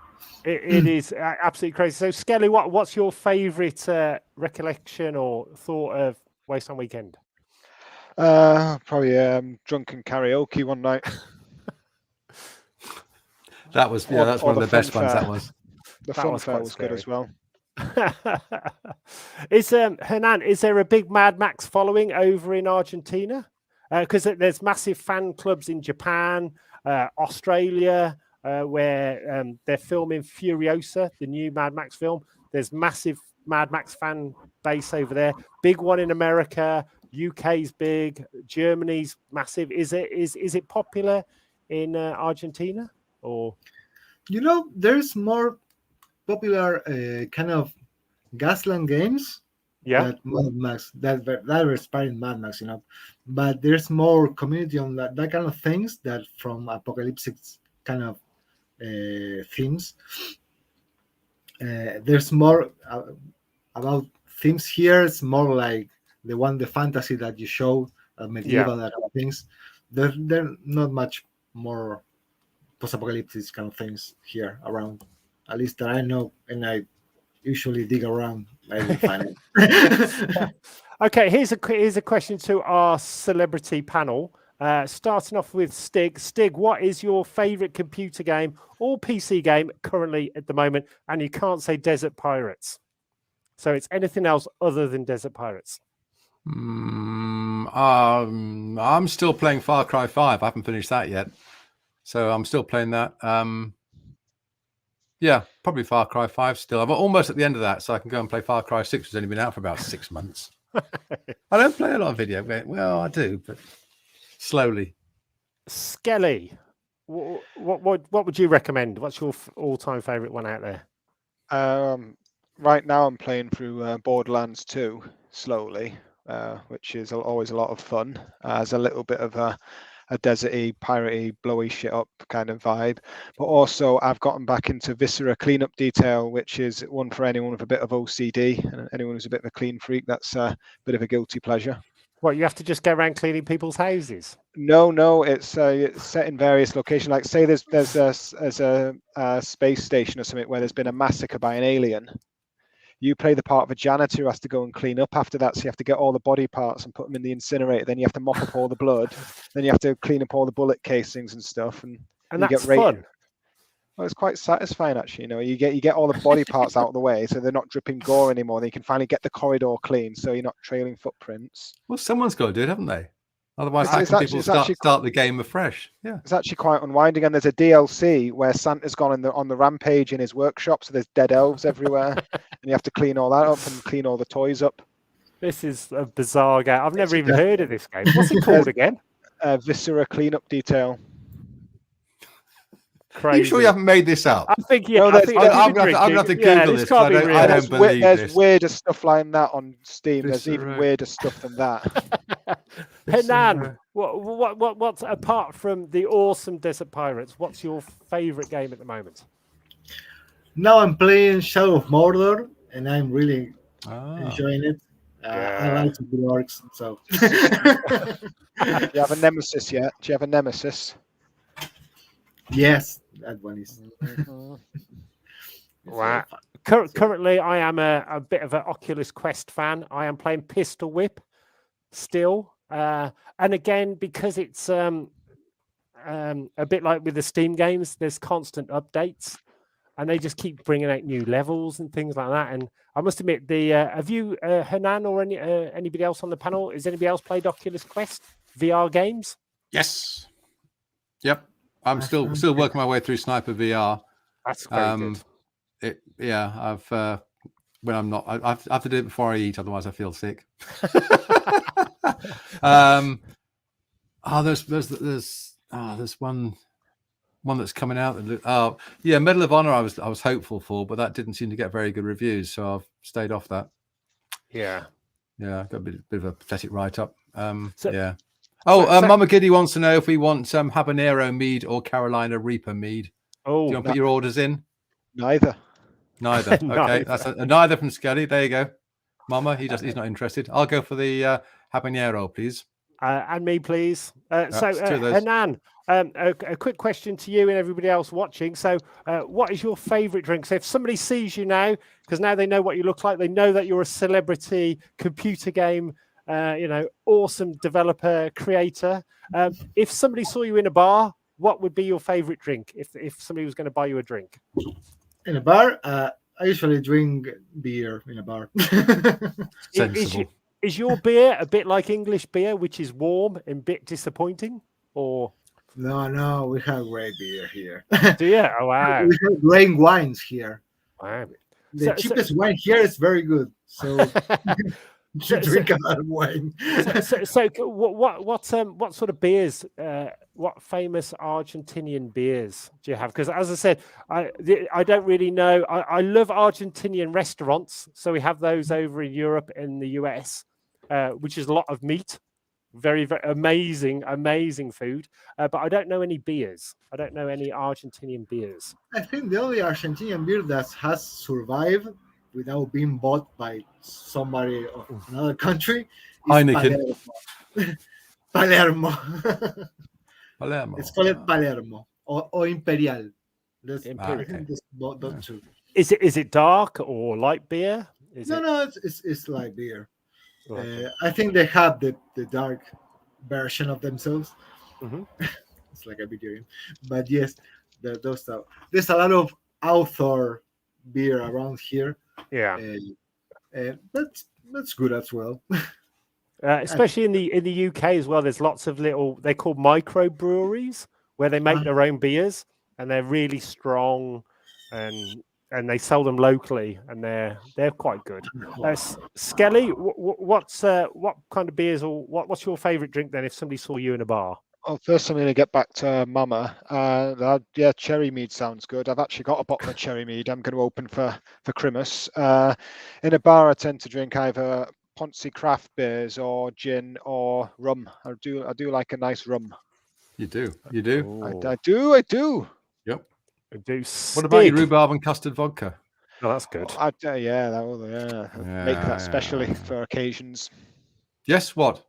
It is absolutely crazy. So, Skelly, what's your favourite recollection or thought of Wasteland Weekend? Probably drunken karaoke one night. That was that's one of the best ones. That was. The fun fair was good as well. Is Hernan, is there a big Mad Max following over in Argentina? Because there's massive fan clubs in Japan, Australia, where they're filming Furiosa, the new Mad Max film. There's massive Mad Max fan base over there. Big one in America. UK's big. Germany's massive. Is it popular in Argentina? Or there's more popular kind of Gasland games. Yeah, that Mad Max that are inspiring Mad Max, but there's more community on that kind of things that from apocalyptic kind of themes. There's more about themes here. It's more like the fantasy that you show, medieval that kind of things. There not much more post-apocalyptic kind of things here around, at least that I know, and I usually dig around. I will find it. Okay, here's a question to our celebrity panel. Starting off with Stig. Stig, what is your favorite computer game or PC game currently at the moment? And you can't say Desert Pirates. So it's anything else other than Desert Pirates. I'm still playing Far Cry 5. I haven't finished that yet. So I'm still playing that. Yeah, probably Far Cry 5 still. I'm almost at the end of that, so I can go and play Far Cry 6, which has only been out for about 6 months. I don't play a lot of video games. Well, I do, but slowly. Skelly, what would you recommend? What's your all-time favorite one out there? Right now I'm playing through Borderlands 2 slowly, which is always a lot of fun. Has a little bit of a deserty, piratey, blowy shit up kind of vibe. But also I've gotten back into Viscera Cleanup Detail, which is one for anyone with a bit of OCD and anyone who's a bit of a clean freak. That's a bit of a guilty pleasure. What, you have to just go around cleaning people's houses? No, it's set in various locations. Like say there's a space station or something where there's been a massacre by an alien. You play the part of a janitor who has to go and clean up after that. So you have to get all the body parts and put them in the incinerator. Then you have to mop up all the blood. Then you have to clean up all the bullet casings and stuff. And that's get rated. fun. Well, it's quite satisfying actually. You get all the body parts out of the way, so they're not dripping gore anymore. Then you can finally get the corridor clean, so you're not trailing footprints. Well, someone's got to do it, haven't they? Otherwise, people start the game afresh. Yeah, it's actually quite unwinding. And there's a DLC where Santa's gone on the rampage in his workshop, so there's dead elves everywhere, and you have to clean all that up and clean all the toys up. This is a bizarre game. I've never even heard of this game. What's it called again? Viscera Cleanup Detail. Crazy. Are you sure you haven't made this up? I think No, I'm going to have to Google this. I don't believe there's weirder stuff like that on Steam. This There's even weirder stuff than that. Hernan, what's apart from the awesome Desert Pirates, what's your favorite game at the moment? Now I'm playing Shadow of Mordor, and I'm really enjoying it. I like the orcs, so. Do you have a nemesis yet? Do you have a nemesis? Yes, that one is. Wow. Currently, I am a bit of an Oculus Quest fan. I am playing Pistol Whip still. And again, because it's a bit like with the Steam games, there's constant updates. And they just keep bringing out new levels and things like that. And I must admit, have you, Hernan or anybody else on the panel, has anybody else played Oculus Quest VR games? Yes. Yep. I'm still working my way through Sniper VR. That's very good. I've when I'm not, I have to do it before I eat, otherwise I feel sick. There's one that's coming out. Medal of Honor. I was hopeful for, but that didn't seem to get very good reviews, so I've stayed off that. Yeah, got a bit of a pathetic write up. Mama Giddy wants to know if we want Habanero mead or Carolina Reaper mead. Oh, do you want to put your orders in? Neither. Neither. Okay, Neither. that's a neither from Skelly. There you go. Mama, he's not interested. I'll go for the habanero, please. And me, please. So, it's two of those. Hernan, a quick question to you and everybody else watching. So, what is your favourite drink? So, if somebody sees you now, because now they know what you look like, they know that you're a celebrity computer game, awesome developer, creator. If somebody saw you in a bar, what would be your favourite drink? If somebody was going to buy you a drink In a bar, I usually drink beer in a bar. Sensible. Is your beer a bit like English beer, which is warm and a bit disappointing? Or No, we have great beer here. do you? Oh, wow. We have great wines here. Wow. The cheapest wine here is very good. So you should drink a lot of wine. so what sort of beers? What famous Argentinian beers do you have? Because as I said, I don't really know. I love Argentinian restaurants, so we have those over in Europe and the US, which is a lot of meat, very, very amazing food. But I don't know any beers. I don't know any Argentinian beers. I think the only Argentinian beer that has survived without being bought by somebody of another country is Heineken. Palermo. Palermo. It's called Palermo or Imperial. Imperial. I think those two. Is it dark or light beer? No, it's light beer. Okay. I think they have the dark version of themselves. Mm-hmm. It's like a video game. But yes, those stuff. There's a lot of author beer around here. Yeah. That's good as well. Especially in the UK as well. There's lots of they're called microbreweries where they make their own beers, and they're really strong, and they sell them locally, and they're quite good. Skelly, what kind of beers or what's your favourite drink then? If somebody saw you in a bar. Oh, first I'm going to get back to Mama. Yeah, cherry mead sounds good. I've actually got a bottle of cherry mead I'm going to open for Christmas. In a bar, I tend to drink either Ponzi craft beers or gin or rum. I do like a nice rum. You do. I do. Yep. I do. What about your rhubarb and custard vodka? Oh, that's good. Make that specially for occasions. Yes. What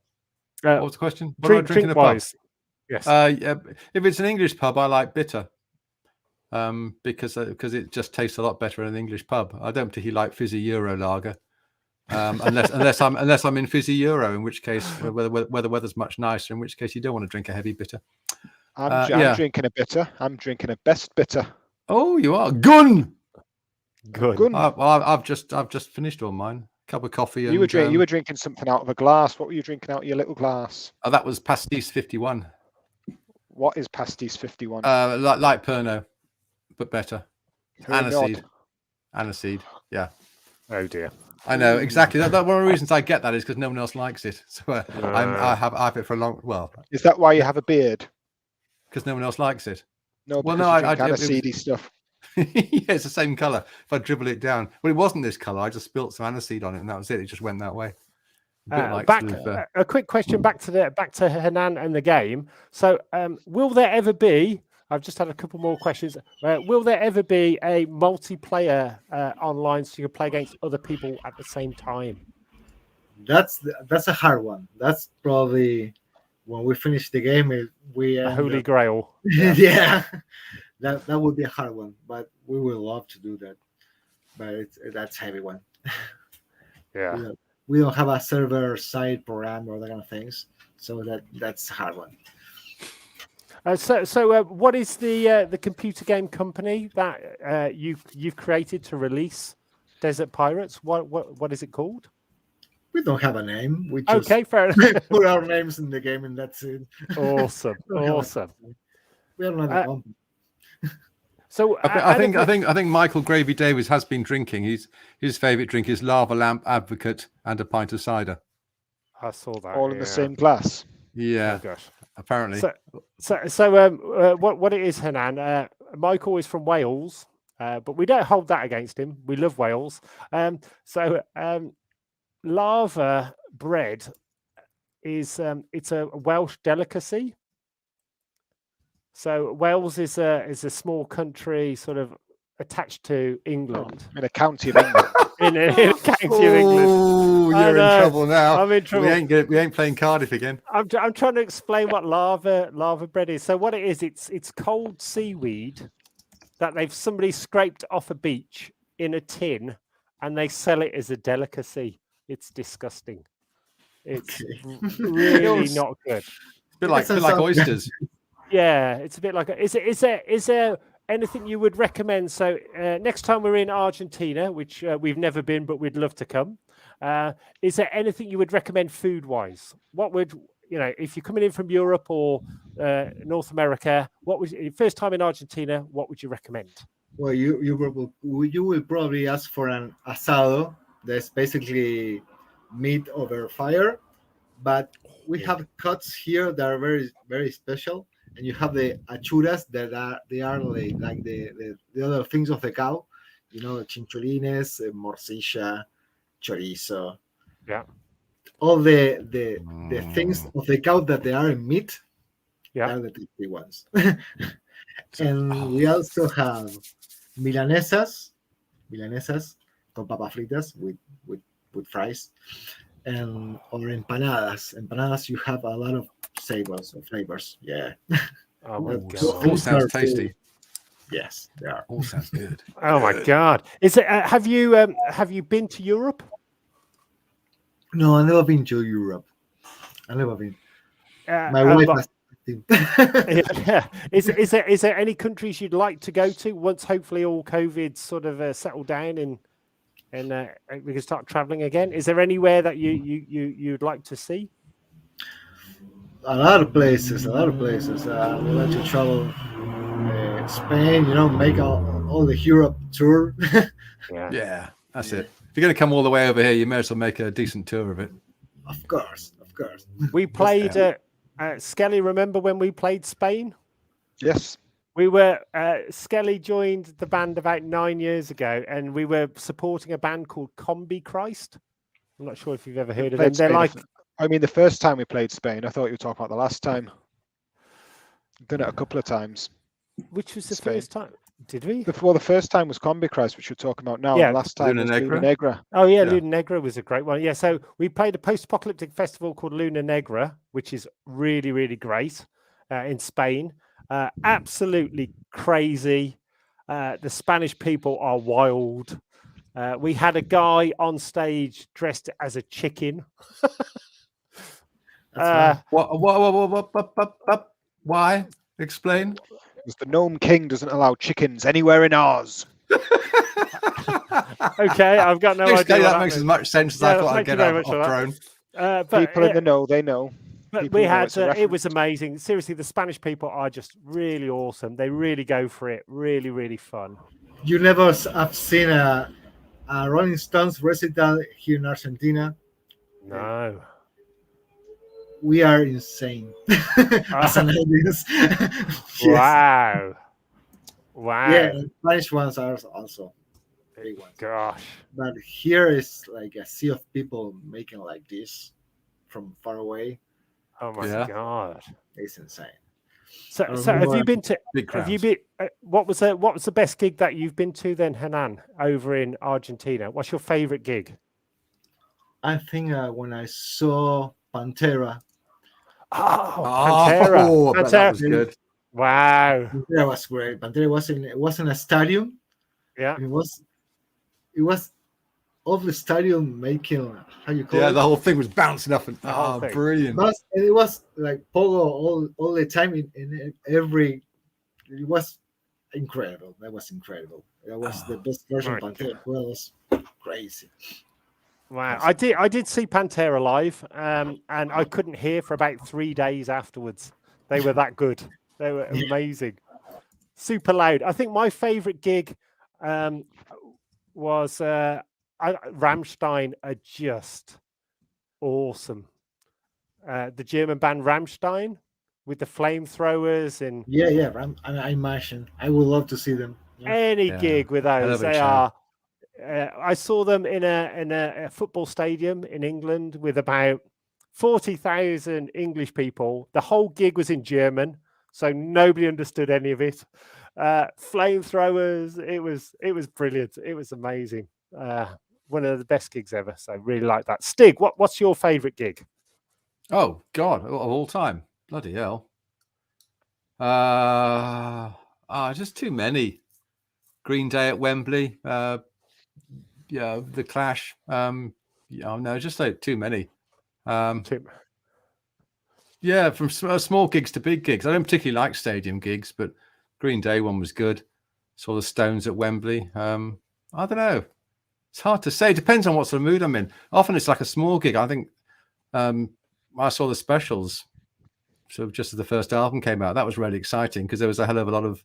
was the question? What do I drink in a pub? Yes. If it's an English pub, I like bitter, because it just tastes a lot better in an English pub. I don't particularly like fizzy Euro lager, unless I'm in fizzy Euro, in which case where the weather's much nicer, in which case you don't want to drink a heavy bitter. I'm drinking a bitter. I'm drinking a best bitter. Oh, you are Gun. Good. I've just finished all mine. Cup of coffee. And, you were drinking something out of a glass. What were you drinking out of your little glass? That was Pastis 51. What is Pastis 51? Like Pernod, but better. Aniseed. Yeah. Oh dear. I know exactly. That one of the reasons I get that is because no one else likes it. So I have it for a long. Well, is that why you have a beard? Because no one else likes it. No. Well, no. I aniseedy stuff. Yeah, it's the same color. If I dribble it down, well, it wasn't this color. I just spilt some aniseed on it, and that was it. It just went that way. A quick question back to Hernan and the game. So, will there ever be? I've just had a couple more questions. Will there ever be a multiplayer online so you can play against other people at the same time? That's a hard one. That's probably when we finish the game. The Holy Grail. Yeah. That would be a hard one, but we would love to do that. But that's a heavy one. Yeah. We don't have a server side program or that kind of things, so that's a hard one. So what is the computer game company that you've created to release Desert Pirates? What is it called? We don't have a name. We just fair enough. put our names in the game and that's it. Awesome. We are not a company. So I think Michael Gravy Davies has been drinking. His favourite drink is Lava Lamp Advocate and a pint of cider. I saw that. All in the same glass. Yeah. Oh, gosh. Apparently. So what it is, Hernan? Michael is from Wales, but we don't hold that against him. We love Wales. Lava bread is it's a Welsh delicacy. So Wales is a small country, sort of attached to England. In a county of England. In a county of England. Oh, I you're in know, trouble now. I'm in trouble. We ain't playing Cardiff again. I'm trying to explain what lava bread is. So what it is, it's cold seaweed that somebody scraped off a beach in a tin, and they sell it as a delicacy. It's disgusting. It's really not good. Bit like oysters. Yeah, it's a bit like. Is there anything you would recommend? So next time we're in Argentina, which we've never been, but we'd love to come. Is there anything you would recommend food-wise? What would if you're coming in from Europe or North America? What was first time in Argentina? What would you recommend? Well, you will probably ask for an asado. That's basically meat over fire, but we have cuts here that are very, very special. And you have the achuras that are like the other things of the cow, chinchulines, morcilla, chorizo. Yeah. All the things of the cow that they are in meat. Yeah. Are the tasty ones. And we also have milanesas con papas fritas with fries, and or empanadas. Empanadas, you have a lot of flavors. Yeah. Oh my god! All sounds tasty. Yes, they are. All sounds good. Oh my god! Is it? Have you been to Europe? No, I've never been to Europe. I've never been. My wife has. Yeah. Is there any countries you'd like to go to once hopefully all COVID sort of settled down and we can start traveling again? Is there anywhere that you'd like to see? A lot of places. We like to travel Spain. Make all the Europe tour. Yeah, that's it. If you're going to come all the way over here, you may as well make a decent tour of it. Of course. We played Skelly. Remember when we played Spain? Yes. We were Skelly joined the band about 9 years ago, and we were supporting a band called Combi Christ. I'm not sure if you've ever heard of them. They're like, I mean, the first time we played Spain, I thought you were talking about the last time. I've done it a couple of times. Which was the first time? Did we? The first time was Combi Christ, which we're talking about now. Yeah. The last time was Luna Negra. Oh yeah, Luna Negra was a great one. Yeah, so we played a post-apocalyptic festival called Luna Negra, which is really, really great in Spain. Absolutely crazy. The Spanish people are wild. We had a guy on stage dressed as a chicken. Why? Explain. Because the Gnome King doesn't allow chickens anywhere in Oz. Okay, I've got no idea. That makes as much sense as I thought I'd get off drone. People in the know, they know. But we had it was amazing. Seriously, the Spanish people are just really awesome. They really go for it. Really, really fun. You never have seen a Rolling Stones recital here in Argentina? No. We are insane as an audience. Yes. Wow. Yeah, Spanish ones are also big ones. Gosh. But here is like a sea of people making like this from far away. Oh my god. It's insane. So have you been to what was the best gig that you've been to then, Hanan, over in Argentina? What's your favorite gig? I think when I saw Pantera. Pantera. That was good. Wow. Pantera was great. Pantera was in a stadium. Yeah. It was all the stadium making how you call it? Yeah, the whole thing was bouncing up and brilliant. It was like pogo all the time in every. It was incredible. That was incredible. That was the best version of Pantera. Well, it was crazy. Wow, I did see Pantera live, and I couldn't hear for about 3 days afterwards. They were that good. They were amazing, super loud. I think my favorite gig was Rammstein. Are just awesome. The German band Rammstein with the flamethrowers and I imagine I would love to see them. Any gig with those, they are. I saw them in a football stadium in England with about 40,000 English people. The whole gig was in German, so nobody understood any of it. flamethrowers. It was brilliant. It was amazing. One of the best gigs ever. So really like that. Stig, what's your favourite gig? Oh God, of all time, bloody hell! Just too many. Green Day at Wembley. The Clash. No, just like too many. Yeah, from small gigs to big gigs. I don't particularly like stadium gigs, but Green Day one was good. Saw the Stones at Wembley. I don't know. It's hard to say. It depends on what sort of mood I'm in. Often it's like a small gig. I think I saw the Specials, so just as the first album came out. That was really exciting because there was a hell of a lot of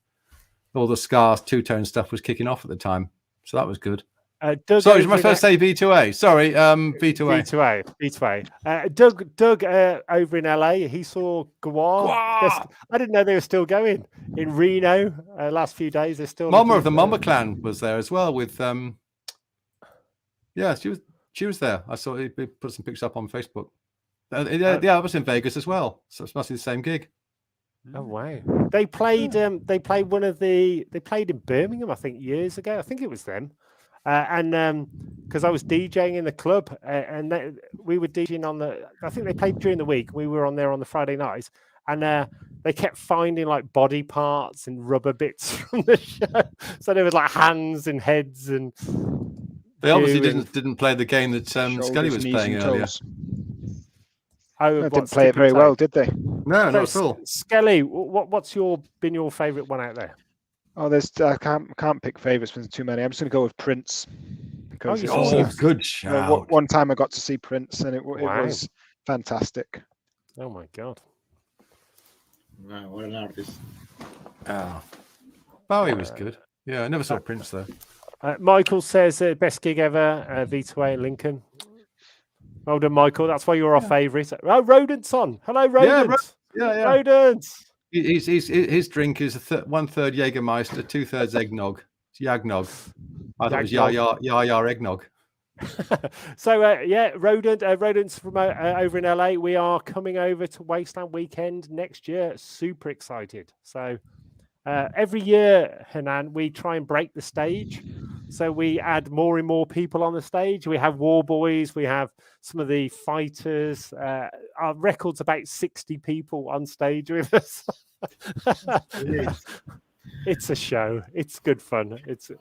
all the Scars two-tone stuff was kicking off at the time. So that was good. Sorry, am I supposed to say V2A? Sorry, V2A. V2A. Doug over in LA, he saw Gwar. I didn't know they were still going in Reno. Last few days, they're still. Mama of the Mama Clan was there as well with. She was there. I saw he put some pictures up on Facebook. I was in Vegas as well, so it must be the same gig. Oh wow! They played. They played They played in Birmingham, I think, years ago. I think it was them. And because I was DJing in the club, and we were DJing on I think they played during the week. We were on there on the Friday nights, and they kept finding like body parts and rubber bits from the show. So there was like hands and heads, and they obviously didn't play the game that Scully was playing earlier. Oh, they didn't play it very well, did they? No, not at all. Skelly, what's been your favourite one out there? Oh, I can't pick favourites because there's too many. I'm just going to go with Prince. Because good shout. One time I got to see Prince, and it was fantastic. Oh my God! Wow, what an artist! Bowie was good. Yeah, I never saw Prince though. Michael says best gig ever, V2A in Lincoln. Well done, Michael. That's why you're our favourite. Oh, Rodent's on. Hello, Rodent. Yeah. Rodent. His drink is 1/3 Jägermeister, 2/3 eggnog. It's Yagnog. I thought it was Yar eggnog. So Rodent's from over in LA. We are coming over to Wasteland Weekend next year. Super excited. So every year, Hanan, we try and break the stage. So we add more and more people on the stage. We have War Boys. We have some of the fighters. Our record's about 60 people on stage with us. It's a show. It's good fun. It's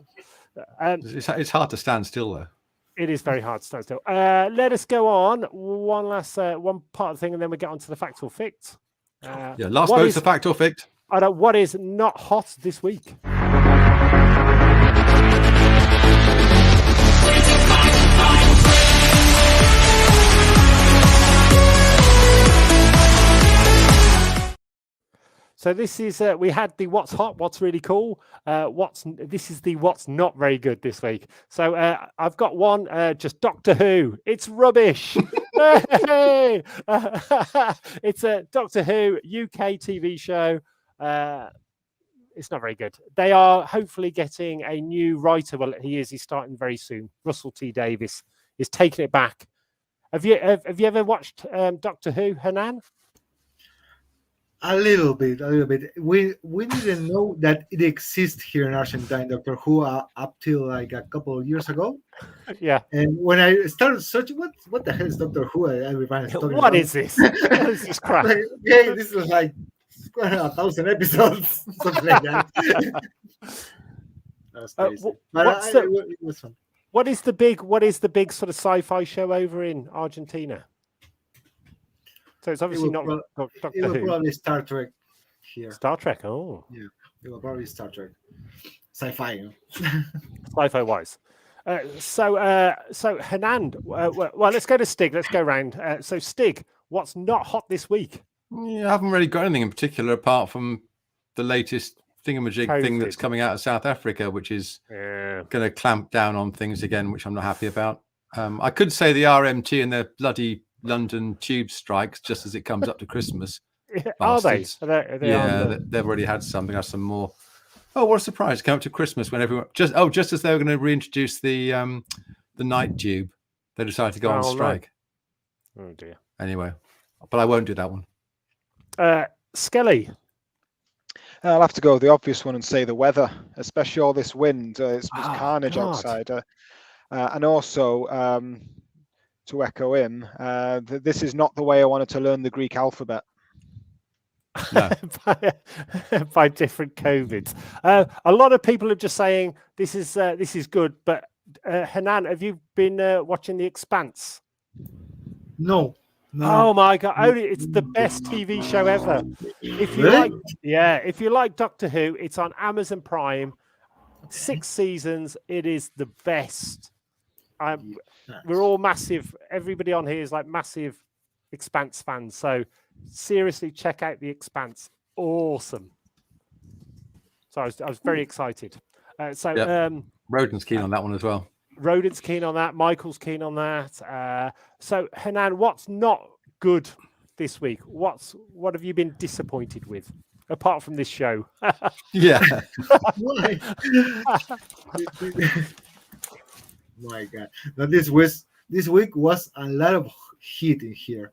hard to stand still though. It is very hard to stand still. Let us go on. One last one part of the thing, and then we get on to the fact or fict. Last vote's the fact or fict. What is not hot this week? So this is we had the what's hot, what's really cool. This is the what's not very good this week. So I've got one, just Doctor Who. It's rubbish. It's a Doctor Who UK TV show. It's not very good. They are hopefully getting a new writer. Well, he's starting very soon. Russell T Davies is taking it back. Have you ever watched Doctor Who, Hanan? A little bit. We didn't know that it exists here in Argentine, Doctor Who, up till like a couple of years ago. Yeah. And when I started searching, what the hell is Doctor Who? Everybody's talking what is this? What is this crap? Like, okay, this is like 1,000 episodes, something like that. That's crazy. It was fun. What is the big sort of sci-fi show over in Argentina? So it's obviously not Doctor Who. It will probably Star Trek here. Star Trek, oh. Yeah, it will probably Star Trek. Sci-fi, you know? Sci-fi wise. So Hanan, well, let's go to Stig. Let's go around. So Stig, what's not hot this week? Yeah, I haven't really got anything in particular apart from the latest thingamajig thing that's coming out of South Africa, which is going to clamp down on things again, which I'm not happy about. I could say the RMT and their bloody London tube strikes just as it comes up to Christmas. Are they? They've already had something. Have some more. Oh, what a surprise! Come up to Christmas when everyone just as they were going to reintroduce the night tube, they decided to go on strike. No. Oh dear. Anyway, but I won't do that one. Skelly. I'll have to go with the obvious one and say the weather, especially all this wind. It's carnage God. outside. And also, to echo him, this is not the way I wanted to learn the Greek alphabet. No. by different COVIDs. A lot of people are just saying this is good, but Hanan, have you been watching The Expanse? No. Oh my God! It's the best TV show ever. If you Really? if you like Doctor Who, it's on Amazon Prime. 6 seasons. It is the best. We're all massive. Everybody on here is like massive Expanse fans. So seriously, check out The Expanse. Awesome. So I was very excited. Roden's keen on that one as well. Rodent's keen on that. Michael's keen on that. So Hanan, what's not good this week? What have you been disappointed with, apart from this show? Yeah. Why? My God! But this week was a lot of heat in here.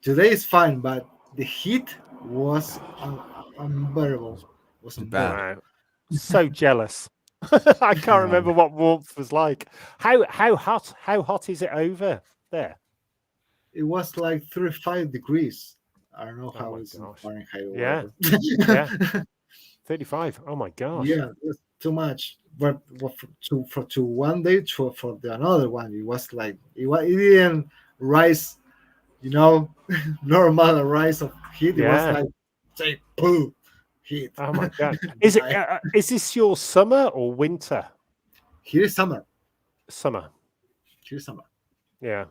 Today is fine, but the heat was unbearable. Was Bad. Wow. So jealous. I can't remember what warmth was like. How hot is it over there? It was like 35 degrees. I don't know Oh how my it's in gosh. Fahrenheit. Or Yeah. whatever. Yeah. 35. Oh my gosh. Yeah, it's too much. But to one day for the another one, it was like it didn't rise, normal rise of heat. It was Yeah. like say poo heat. Oh my God. Is this your summer or winter? Here is summer. Summer. Here's summer. Yeah.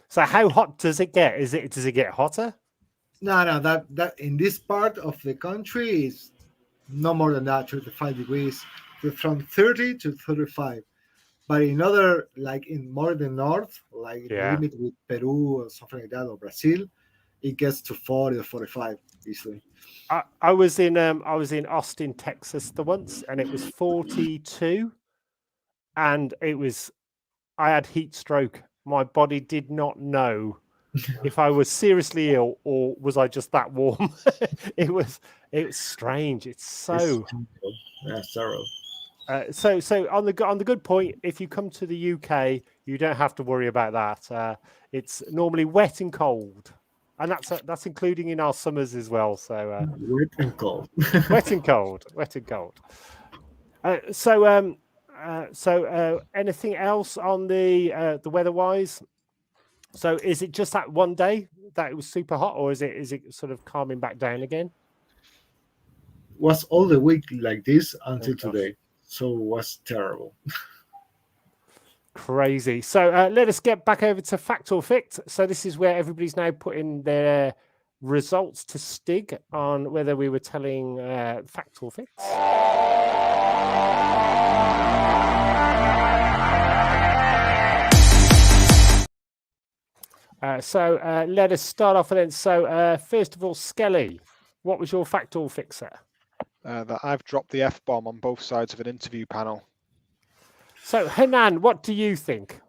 So how hot does it get? Does it get hotter? No, that in this part of the country is no more than that, 35 degrees, from 30 to 35. But in other, like in more the north, like the limit with Peru or something like that, or Brazil, it gets to 40 or 45 easily. I was in Austin, Texas once, and it was 42, and I had heat stroke. My body did not know if I was seriously ill or was I just that warm. It was strange. It's so thorough. So on the good point, if you come to the UK, you don't have to worry about that. It's normally wet and cold, and that's including in our summers as well. So wet and cold. wet and cold, wet and cold. So anything else on the weather-wise? So is it just that one day that it was super hot, or is it sort of calming back down again? Was all the week like this until today, so it was terrible. Crazy. So let us get back over to Fact or Fict. So this is where everybody's now putting their results to Stig on whether we were telling fact or fict. So let us start off with it. So first of all, Skelly, what was your fact or fict, sir? That I've dropped the F-bomb on both sides of an interview panel. So Hanan, what do you think?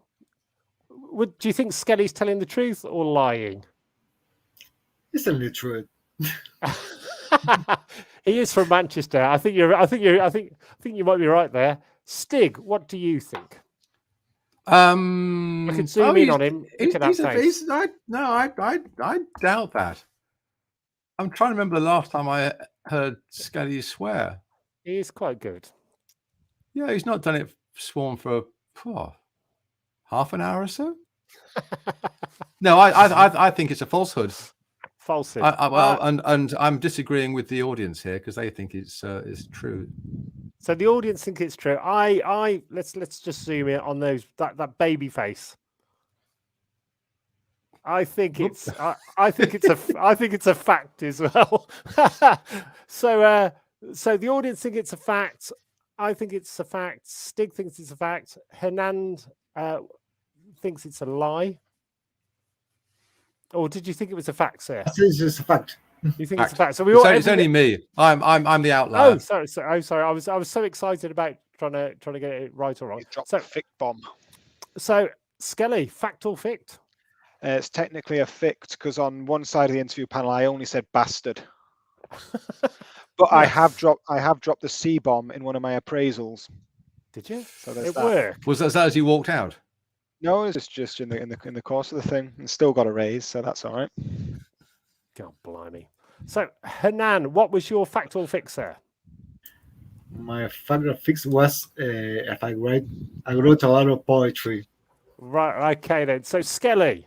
Do you think Skelly's telling the truth or lying? He's telling the truth. He is from Manchester. I think you might be right there. Stig, what do you think? I can zoom in on him. Look at that face. I doubt that. I'm trying to remember the last time I heard Skelly swear. He is quite good. Yeah, he's not done it sworn for half an hour or so. No, I think it's a falsehood. Falsehood. And I'm disagreeing with the audience here because they think it's true. So the audience think it's true. Let's just zoom in on that baby face. I think it's I think it's a fact as well. So the audience think it's a fact. I think it's a fact. Stig thinks it's a fact. Hernand thinks it's a lie. Or did you think it was a fact, sir? I think it's just a fact. You think it's a fact? So it's only me. I'm the outlier. Oh, sorry. I was so excited about trying to get it right or wrong. So fict bomb. So Skelly, fact or fict? It's technically a fict because on one side of the interview panel I only said bastard. But I have dropped the C bomb in one of my appraisals. Did you? So there's It that. worked. Was that as you walked out? No, it's just in the course of the thing, and still got a raise, so that's all right. God blimey. So Hernan, what was your fact or fix there? My favorite fix was if I wrote a lot of poetry. Right. Okay then. So Skelly,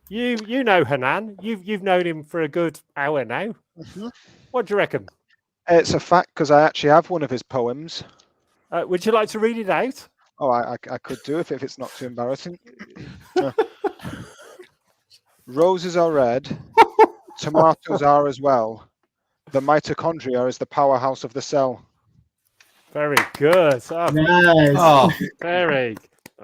you know Hernan. You've known him for a good hour now. Mm-hmm. What do you reckon? It's a fact because I actually have one of his poems. Would you like to read it out? Oh, I could do if it's not too embarrassing. Roses are red, tomatoes are as well. The mitochondria is the powerhouse of the cell. Very good. Oh, Nice. Oh, very.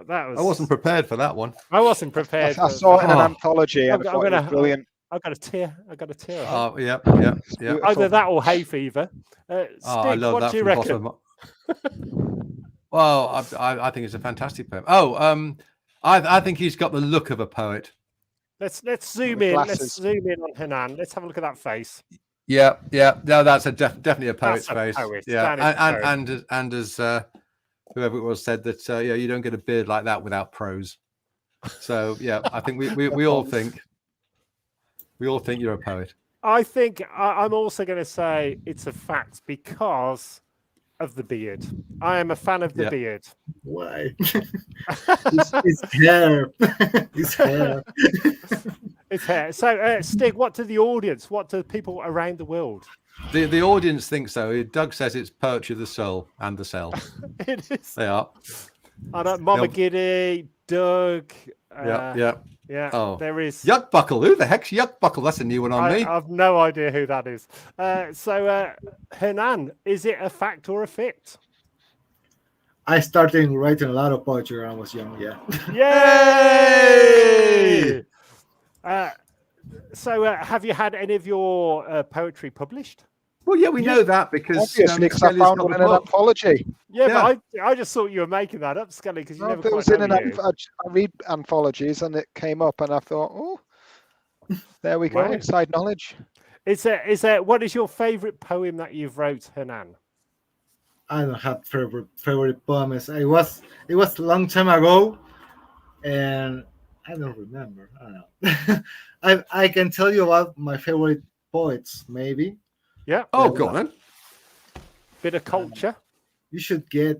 That was. I wasn't prepared for that one. I wasn't prepared. I saw it in an Oh. anthology and I thought it was brilliant. I got a tear. I got a tear. Oh, yeah. Beautiful. Either that or hay fever. Oh, I Stig, love what that do you from the bottom reckon? of my... Well, I think it's a fantastic poem. Oh, I think he's got the look of a poet. Let's zoom With in. glasses. Let's zoom in on Hernan. Let's have a look at that face. Yeah. No, that's definitely a poet's That's a face. poet. Yeah, That is a poet. and as whoever it was said that you don't get a beard like that without prose. So yeah, I think we all think you're a poet. I think I'm also going to say it's a fact because of the beard. I am a fan of the Yeah. beard. Why? His hair. His hair. It's hair. So, Stig, what do the audience, what do people around the world? The audience thinks so. Doug says it's poetry of the soul and the cell. It is. They are. I know, Mama Giddy, Doug. Yeah. Oh. There is. Yuck Buckle. Who the heck's Yuck Buckle? That's a new one on me. I've no idea who that is. So, Hernan, is it a fact or a fit? I started writing a lot of poetry when I was young. Yeah. Yay! So, have you had any of your poetry published? Well, yeah, we know that because Obviously, because I Skelly's found got one the in an book. anthology. Yeah, Yeah. but I just thought you were making that up, Scully, because you No, never but it quite was in know an you. I read anthologies and it came up and I thought, oh, there we go, Wow. inside knowledge. Is there? What is your favourite poem that you've wrote, Hernan? I don't have favorite poems. It was a long time ago, and I don't remember. I don't know. I can tell you about my favorite poets, maybe. Yeah. Oh, go on then. Bit of culture. You should get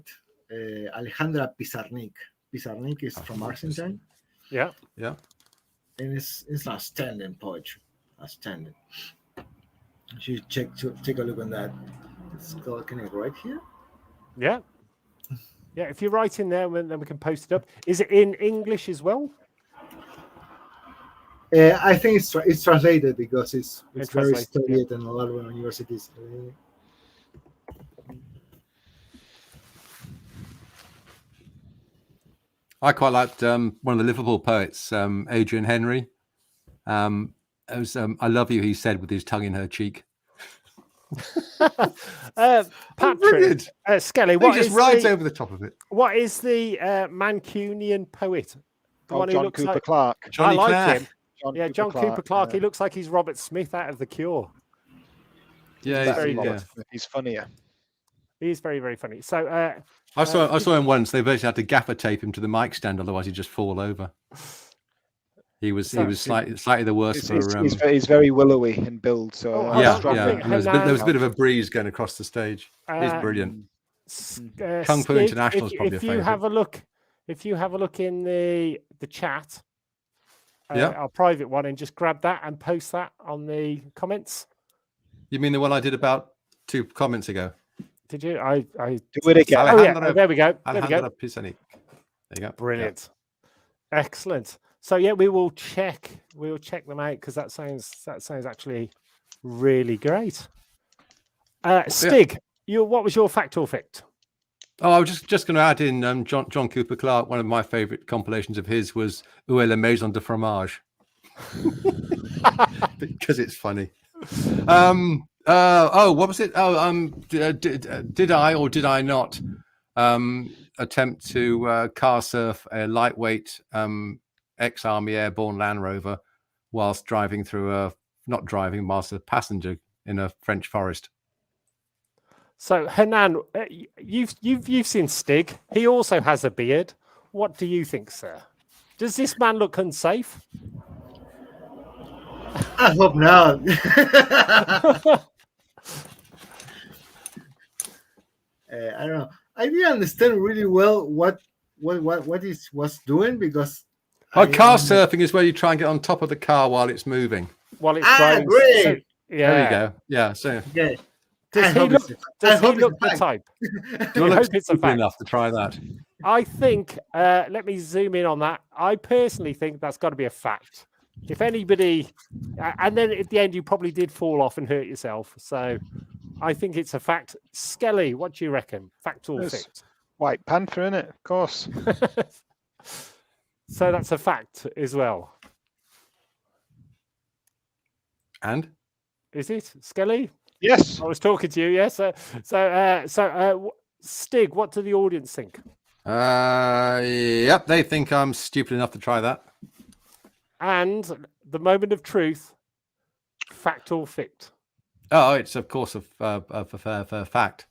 Alejandra Pizarnik. Pizarnik is from Argentine, Yeah. Yeah. and it's outstanding poetry. Outstanding. You should take a look on that. It's called, can I write here? Yeah. Yeah. If you write in there, then we can post it up. Is it in English as well? I think it's translated because it's It's very translated, yeah. studied in a lot of universities. I quite liked one of the Liverpool poets, Adrian Henry. It was, I love you, he said with his tongue in her cheek. Patrick, Brilliant. Skelly, He what just is rides the, over the top of it. what is the Mancunian poet? The one who John looks Cooper like, Clarke. Johnny I like Clark. him. Yeah, John Cooper Clarke. He looks like he's Robert Smith out of The Cure. Yeah, Better very than good. Robert Smith, he's funnier. He's very, very funny. So, I saw him once. They virtually had to gaffer tape him to the mic stand, otherwise he'd just fall over. He was slightly the worst for. He's very willowy in build, so Oh, Yeah. I think There was a bit of a breeze going across the stage. He's brilliant. Kung Fu Stig, International is probably if a you favourite. have a look in the chat, Yeah. our private one, and just grab that and post that on the comments. You mean the one I did about 2 comments ago? Did you? I Do it again. Oh yeah, Alejandro- there we go. There we Alejandro go. Pizarnik. There you go. Brilliant. Excellent. So yeah, we will check them out because that sounds actually really great. Stig, what was your fact or fict? Oh, I was just going to add in John Cooper Clarke. One of my favourite compilations of his was Où est la maison de fromage? Because it's funny. What was it? Did I or did I not attempt to car surf a lightweight ex-army airborne Land Rover whilst driving through whilst a passenger in a French forest? So Hanan, you've seen Stig. He also has a beard. What do you think, sir? Does this man look unsafe? I hope not. I don't know. I didn't understand really well what it was doing because Car surfing is where you try and get on top of the car while it's moving. While it's great. So, yeah. There you go. Yeah. So Okay. Does he look the type? do you hope look it's a stupid fact. enough to try that? I think, let me zoom in on that. I personally think that's got to be a fact. If anybody, and then at the end, you probably did fall off and hurt yourself. So I think it's a fact. Skelly, what do you reckon? Fact or Yes. fict? White Panther, in it, of course. So that's a fact as well. And Is it, Skelly? Yes. I was talking to you, yes. Stig, what do the audience think? yep, they think I'm stupid enough to try that. And the moment of truth, fact or fict? Oh, it's of course a fact.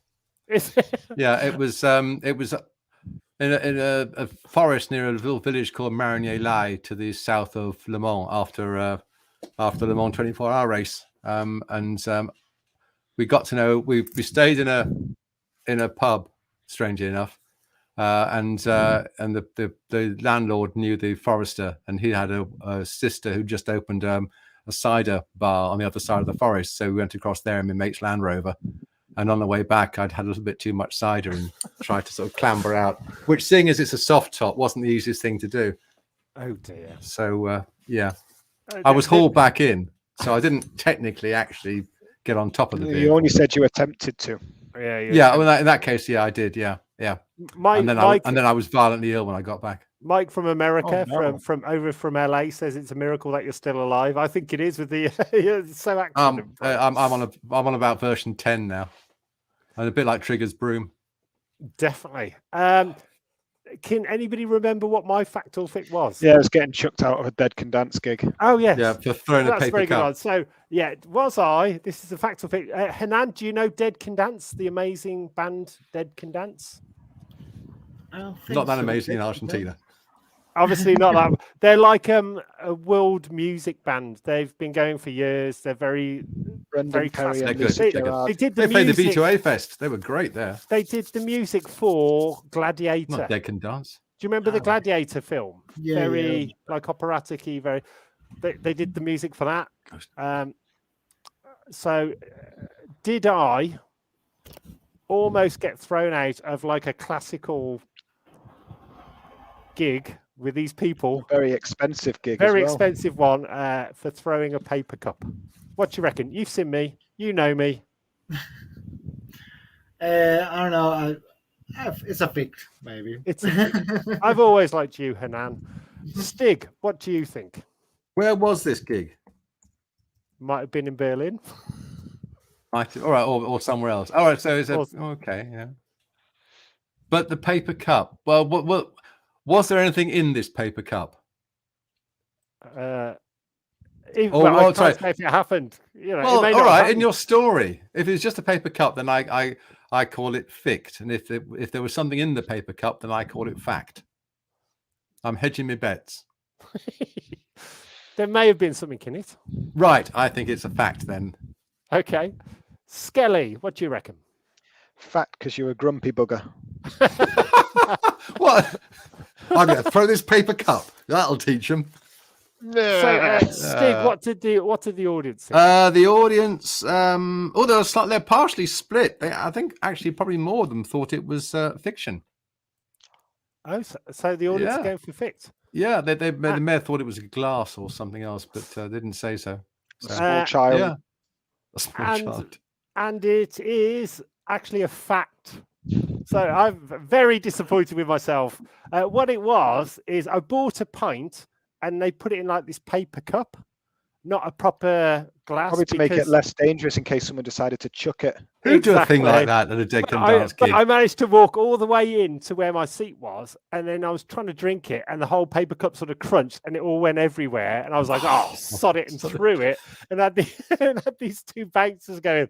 Is it? Yeah, it was in a forest near a little village called Marigny-Lai to the south of Le Mans after Le Mans 24-hour race. We got to know we stayed in a pub, strangely enough, and the landlord knew the forester, and he had a sister who just opened a cider bar on the other side of the forest. So we went across there in my mate's Land Rover, and on the way back, I'd had a little bit too much cider and tried to sort of clamber out. Which, seeing as it's a soft top, wasn't the easiest thing to do. Oh dear. So yeah, I was hauled back in, so I didn't technically actually get on top of the vehicle. You only said you attempted to. Yeah. Well, in that case, yeah, I did. Yeah. Mike, And then I was violently ill when I got back. Mike from America, Oh, no. from LA, says it's a miracle that you're still alive. I think it is with the it's so accident. I'm on about version 10 now, and a bit like Trigger's broom. Definitely. Can anybody remember what my fact or fict was? Yeah, I was getting chucked out of a Dead Can Dance gig. Oh yes. Yeah, for throwing a That's paper very good cup. one. So yeah, this is a fact or fict. Hanan, do you know Dead Can Dance, the amazing band Dead Can Dance? I don't think Not that so. amazing in Argentina. Obviously not that. They're like a world music band. They've been going for years. They're very Brendan Perry They're and good, Lucy they're good. Gerard. They did the They played the music. V2A fest. They were great there. They did the music for Gladiator. Not Dead Can Dance. Do you remember the Gladiator film? Yeah, Very like operatic-y, very. They did the music for that. So did I almost get thrown out of like a classical gig with these people? Very expensive gig. Very as well. expensive one for throwing a paper cup. What do you reckon? You've seen me. You know me. I don't know. It's a fict, maybe. I've always liked you, Hanan. Stig, what do you think? Where was this gig? Might have been in Berlin. All right, or somewhere else. All right, so it's Or- okay, yeah. But the paper cup. Well, what was there anything in this paper cup? I well, can't sorry. say if it happened. You know, it Well, may all not right. happen. In your story, if it's just a paper cup, then I call it fict, and if there was something in the paper cup, then I call it fact. I'm hedging my bets. There may have been something in it. Right, I think it's a fact then. Okay. Skelly, what do you reckon? Fact, because you're a grumpy bugger. What? I'm going to throw this paper cup. That'll teach them. So, Stig, what did the audience think? The audience, they're partially split. I think actually probably more of them thought it was fiction. Oh, so the audience yeah. are going for fict. Yeah, they may have thought it was a glass or something else, but they didn't say so. A small child. Yeah, a small child. And it is actually a fact. So I'm very disappointed with myself. What it was is I bought a pint and they put it in like this paper cup, not a proper glass. Probably to make it less dangerous in case someone decided to chuck it. Who do a thing Exactly. like that at a Dead Can Dance But gig? I managed to walk all the way in to where my seat was, and then I was trying to drink it, and the whole paper cup sort of crunched, and it all went everywhere. And I was like, "Oh, sod it!" and threw it, and had, and had these two bouncers going,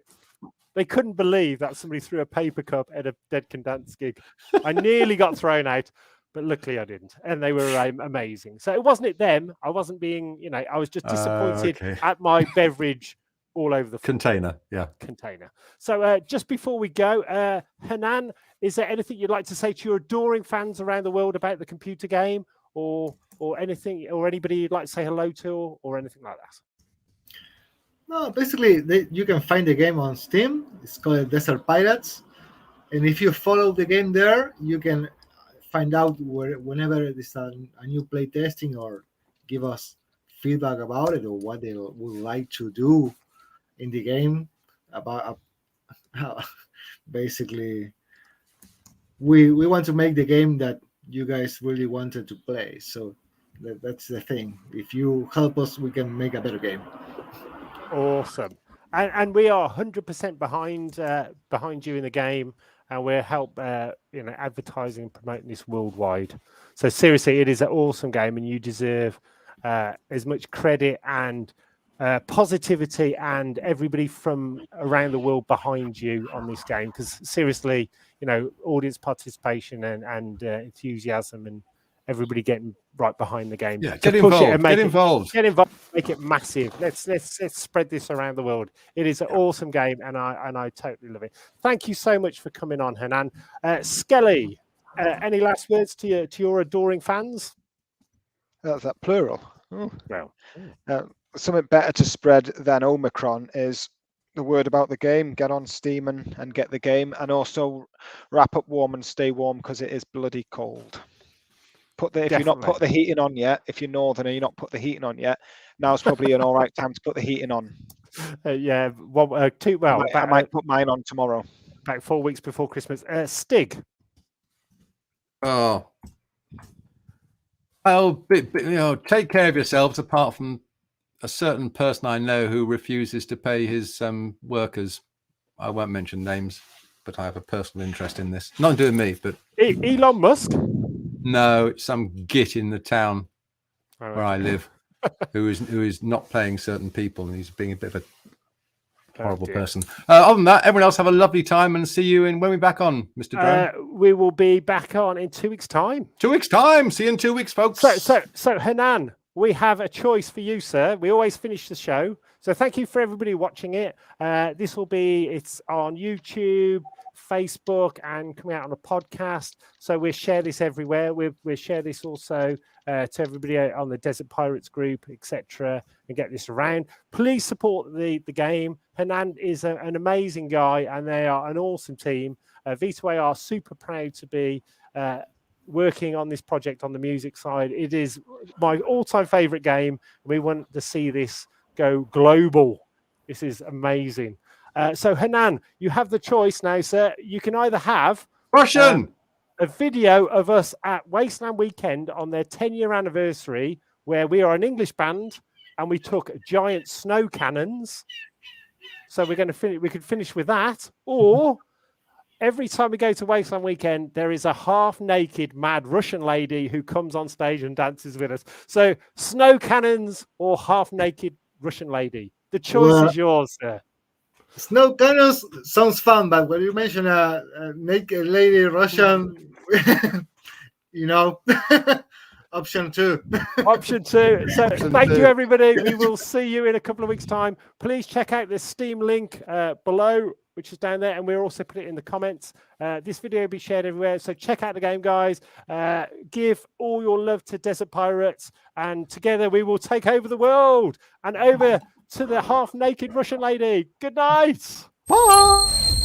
They couldn't believe that somebody threw a paper cup at a Dead Can Dance gig. I nearly got thrown out, but luckily I didn't. And they were amazing. So it wasn't them. I wasn't being, I was just disappointed at my beverage all over the container. Yeah. Container. So just before we go, Hanan, is there anything you'd like to say to your adoring fans around the world about the computer game, or anything, or anybody you'd like to say hello to, or anything like that? No, basically, you can find the game on Steam. It's called Desert Pirates, and if you follow the game there, you can find out whenever there's a new play testing, or give us feedback about it, or what they would like to do in the game. About basically, we want to make the game that you guys really wanted to play. So that's the thing. If you help us, we can make a better game. Awesome. And we are 100% behind you in the game, and we'll help advertising and promoting this worldwide. So seriously, it is an awesome game, and you deserve as much credit and positivity and everybody from around the world behind you on this game, because seriously, audience participation and enthusiasm and everybody getting right behind the game. Yeah, get involved. Get involved. Make it massive. Let's spread this around the world. It is an awesome game, and I totally love it. Thank you so much for coming on, Hanan. Skelly, any last words to your adoring fans? That's that plural. Oh. Well, something better to spread than Omicron is the word about the game. Get on Steam and get the game, and also wrap up warm and stay warm, because it is bloody cold. If you're not put the heating on yet, if you're northern and you're not put the heating on yet, now's probably an all right time to put the heating on. I might put mine on tomorrow. About 4 weeks before Christmas. Stig. Oh, well, take care of yourselves. Apart from a certain person I know who refuses to pay his workers. I won't mention names, but I have a personal interest in this. Not doing me, but Elon Musk. No, it's some git in the town where I live, who is not paying certain people, and he's being a bit of a horrible person. Other than that, everyone else have a lovely time, and see you when we're back on, Mr. Drone. We will be back on in 2 weeks' time. 2 weeks' time. See you in 2 weeks, folks. So Hanan, we have a choice for you, sir. We always finish the show, so thank you for everybody watching it. It's on YouTube, Facebook, and coming out on a podcast. So we'll share this everywhere. We'll share this also to everybody on the Desert Pirates group, etc., and get this around. Please support the game. Hanan is an amazing guy, and they are an awesome team. V2A are super proud to be working on this project on the music side. It is my all-time favorite game. We want to see this go global. This is amazing. So Hanan, you have the choice now, sir. You can either have Russian a video of us at Wasteland Weekend on their 10-year anniversary, where we are an English band and we took giant snow cannons. So we're going to finish. We could finish with that, or every time we go to Wasteland Weekend, there is a half-naked mad Russian lady who comes on stage and dances with us. So snow cannons or half-naked Russian lady. The choice is yours, sir. Snow cannons sounds fun, but when you mention a naked lady Russian, option two. Option two. So thank you, everybody. We will see you in a couple of weeks' time. Please check out the Steam link below, which is down there, and we'll also put it in the comments. This video will be shared everywhere, so check out the game, guys. Give all your love to Desert Pirates, and together we will take over the world. And over to the half-naked Russian lady. Good night. Bye.